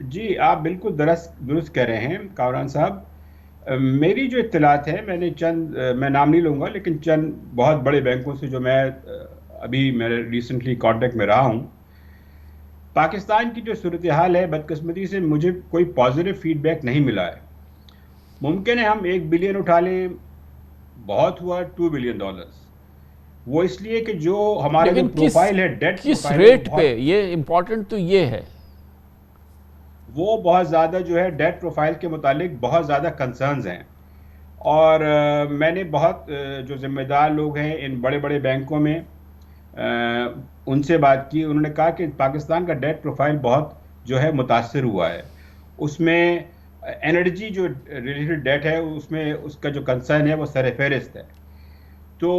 E: جی آپ بالکل درست کہہ رہے ہیں کامران صاحب. میری جو اطلاعات ہے، میں نام نہیں لوں گا، لیکن چند بہت بڑے بینکوں سے جو میں ریسنٹلی کانٹیکٹ میں رہا ہوں، پاکستان کی جو صورتحال ہے بدقسمتی سے مجھے کوئی پازیٹیو فیڈ بیک نہیں ملا ہے. ممکن ہے ہم 1 بلین اٹھا لیں، بہت ہوا $2 بلین، وہ اس لیے کہ جو ہمارا جو پروفائل ہے ڈیٹ
A: کس ریٹ پہ، یہ امپورٹنٹ تو یہ ہے،
E: وہ بہت زیادہ جو ہے ڈیٹ پروفائل کے متعلق بہت زیادہ کنسرنز ہیں. اور میں نے بہت جو ذمہ دار لوگ ہیں ان بڑے بڑے بینکوں میں ان سے بات کی. انہوں نے کہا کہ پاکستان کا ڈیٹ پروفائل بہت جو ہے متاثر ہوا ہے. اس میں انرجی جو ریلیٹڈ ڈیٹ ہے اس کا جو کنسرن ہے وہ سر فہرست ہے. تو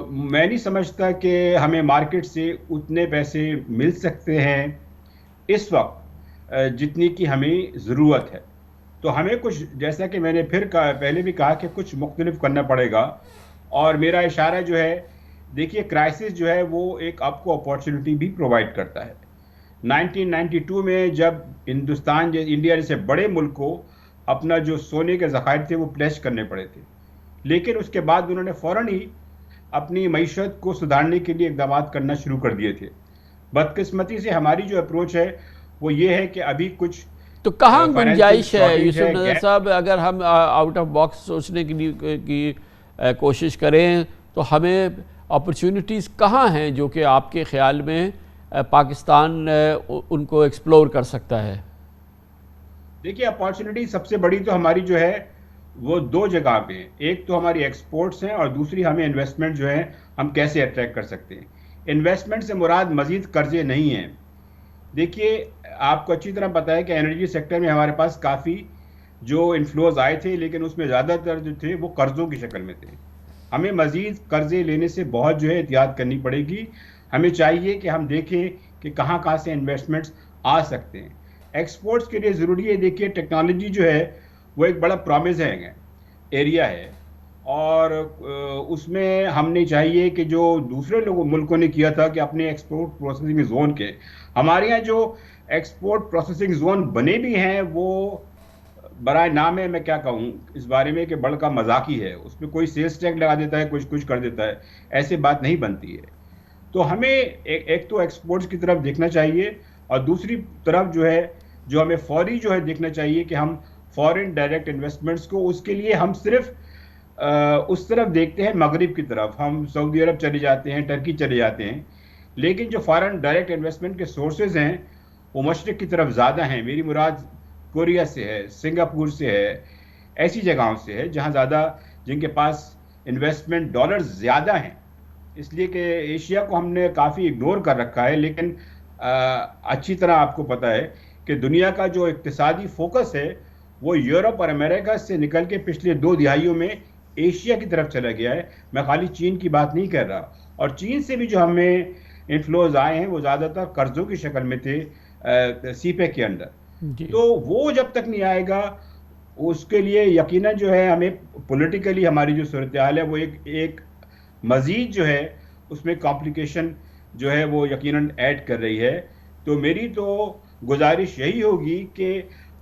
E: میں نہیں سمجھتا کہ ہمیں مارکیٹ سے اتنے پیسے مل سکتے ہیں اس وقت جتنی کی ہمیں ضرورت ہے. تو ہمیں کچھ، جیسا کہ میں نے پہلے بھی کہا، کہ کچھ مختلف کرنا پڑے گا. اور میرا اشارہ جو ہے، دیکھیے کرائسس جو ہے وہ ایک آپ کو اپارچونٹی بھی پرووائڈ کرتا ہے. 1992 میں جب انڈیا جیسے بڑے ملک کو اپنا جو سونے کے ذخائر تھے وہ پلیش کرنے پڑے تھے، لیکن اس کے بعد انہوں نے فوراً ہی اپنی معیشت کو سدھارنے کے لیے اقدامات کرنا شروع کر دیے تھے. بدقسمتی سے ہماری جو اپروچ ہے وہ یہ ہے کہ ابھی کچھ
A: تو کہاں گنجائش ہے یوسف نظر صاحب؟ اگر ہم آؤٹ آف باکس سوچنے کی کوشش کریں تو ہمیں اپرچونٹیز کہاں ہیں جو کہ آپ کے خیال میں پاکستان ان کو ایکسپلور کر سکتا ہے؟
E: دیکھیے اپارچونٹی سب سے بڑی تو ہماری جو ہے وہ 2 جگہ پہ ہیں. ایک تو ہماری ایکسپورٹس ہیں اور دوسری ہمیں انویسٹمنٹ جو ہے ہم کیسے اٹریکٹ کر سکتے ہیں. انویسٹمنٹ سے مراد مزید قرضے نہیں ہیں. دیکھیے آپ کو اچھی طرح پتہ ہے کہ انرجی سیکٹر میں ہمارے پاس کافی جو انفلوز آئے تھے، لیکن اس میں زیادہ تر جو تھے وہ قرضوں کی شکل میں تھے. ہمیں مزید قرضے لینے سے بہت جو ہے احتیاط کرنی پڑے گی. ہمیں چاہیے کہ ہم دیکھیں کہ کہاں سے انویسٹمنٹس آ سکتے ہیں. ایکسپورٹس کے لیے ضروری ہے، دیکھیے ٹیکنالوجی جو ہے وہ ایک بڑا پرومسنگ ایریا ہے، اور اس میں ہم نے چاہیے کہ جو دوسرے ملکوں نے کیا تھا کہ اپنے ایکسپورٹ پروسیسنگ زون کے، ہمارے یہاں جو ایکسپورٹ پروسیسنگ زون بنے بھی ہیں وہ برائے نام ہے، میں کیا کہوں اس بارے میں، کہ بڑھ کا مذاقی ہے. اس میں کوئی سیلز ٹیکس لگا دیتا ہے، کچھ کر دیتا ہے، ایسے بات نہیں بنتی ہے. تو ہمیں ایک تو ایکسپورٹس کی طرف دیکھنا چاہیے، اور دوسری طرف جو ہے جو ہمیں فوری جو ہے دیکھنا چاہیے کہ ہم فورن ڈائریکٹ انویسٹمنٹس کو، اس کے لیے ہم صرف اس طرف دیکھتے ہیں مغرب کی طرف، ہم سعودی عرب چلے جاتے ہیں، ٹرکی چلے جاتے ہیں، لیکن جو فارن ڈائریکٹ انویسٹمنٹ کے سورسز ہیں وہ مشرق کی طرف زیادہ ہیں. میری مراد کوریا سے ہے، سنگاپور سے ہے، ایسی جگہوں سے ہے جہاں زیادہ جن کے پاس انویسٹمنٹ ڈالرز زیادہ ہیں. اس لیے کہ ایشیا کو ہم نے کافی اگنور کر رکھا ہے، لیکن اچھی طرح آپ کو پتہ ہے کہ دنیا کا جو اقتصادی فوکس ہے وہ یورپ اور امریکہ سے نکل کے پچھلے 2 دہائیوں میں ایشیا کی طرف چلا گیا ہے. میں خالی چین کی بات نہیں کر رہا، اور چین سے بھی جو ہمیں انفلوز آئے ہیں وہ زیادہ تر قرضوں کی شکل میں تھے سی پیک کے اندر. تو وہ جب تک نہیں آئے گا اس کے لیے یقیناً جو ہے ہمیں پولیٹیکلی ہماری جو صورتحال ہے وہ ایک مزید جو ہے اس میں کمپلیکیشن جو ہے وہ یقیناً ایڈ کر رہی ہے. تو میری تو گزارش یہی ہوگی کہ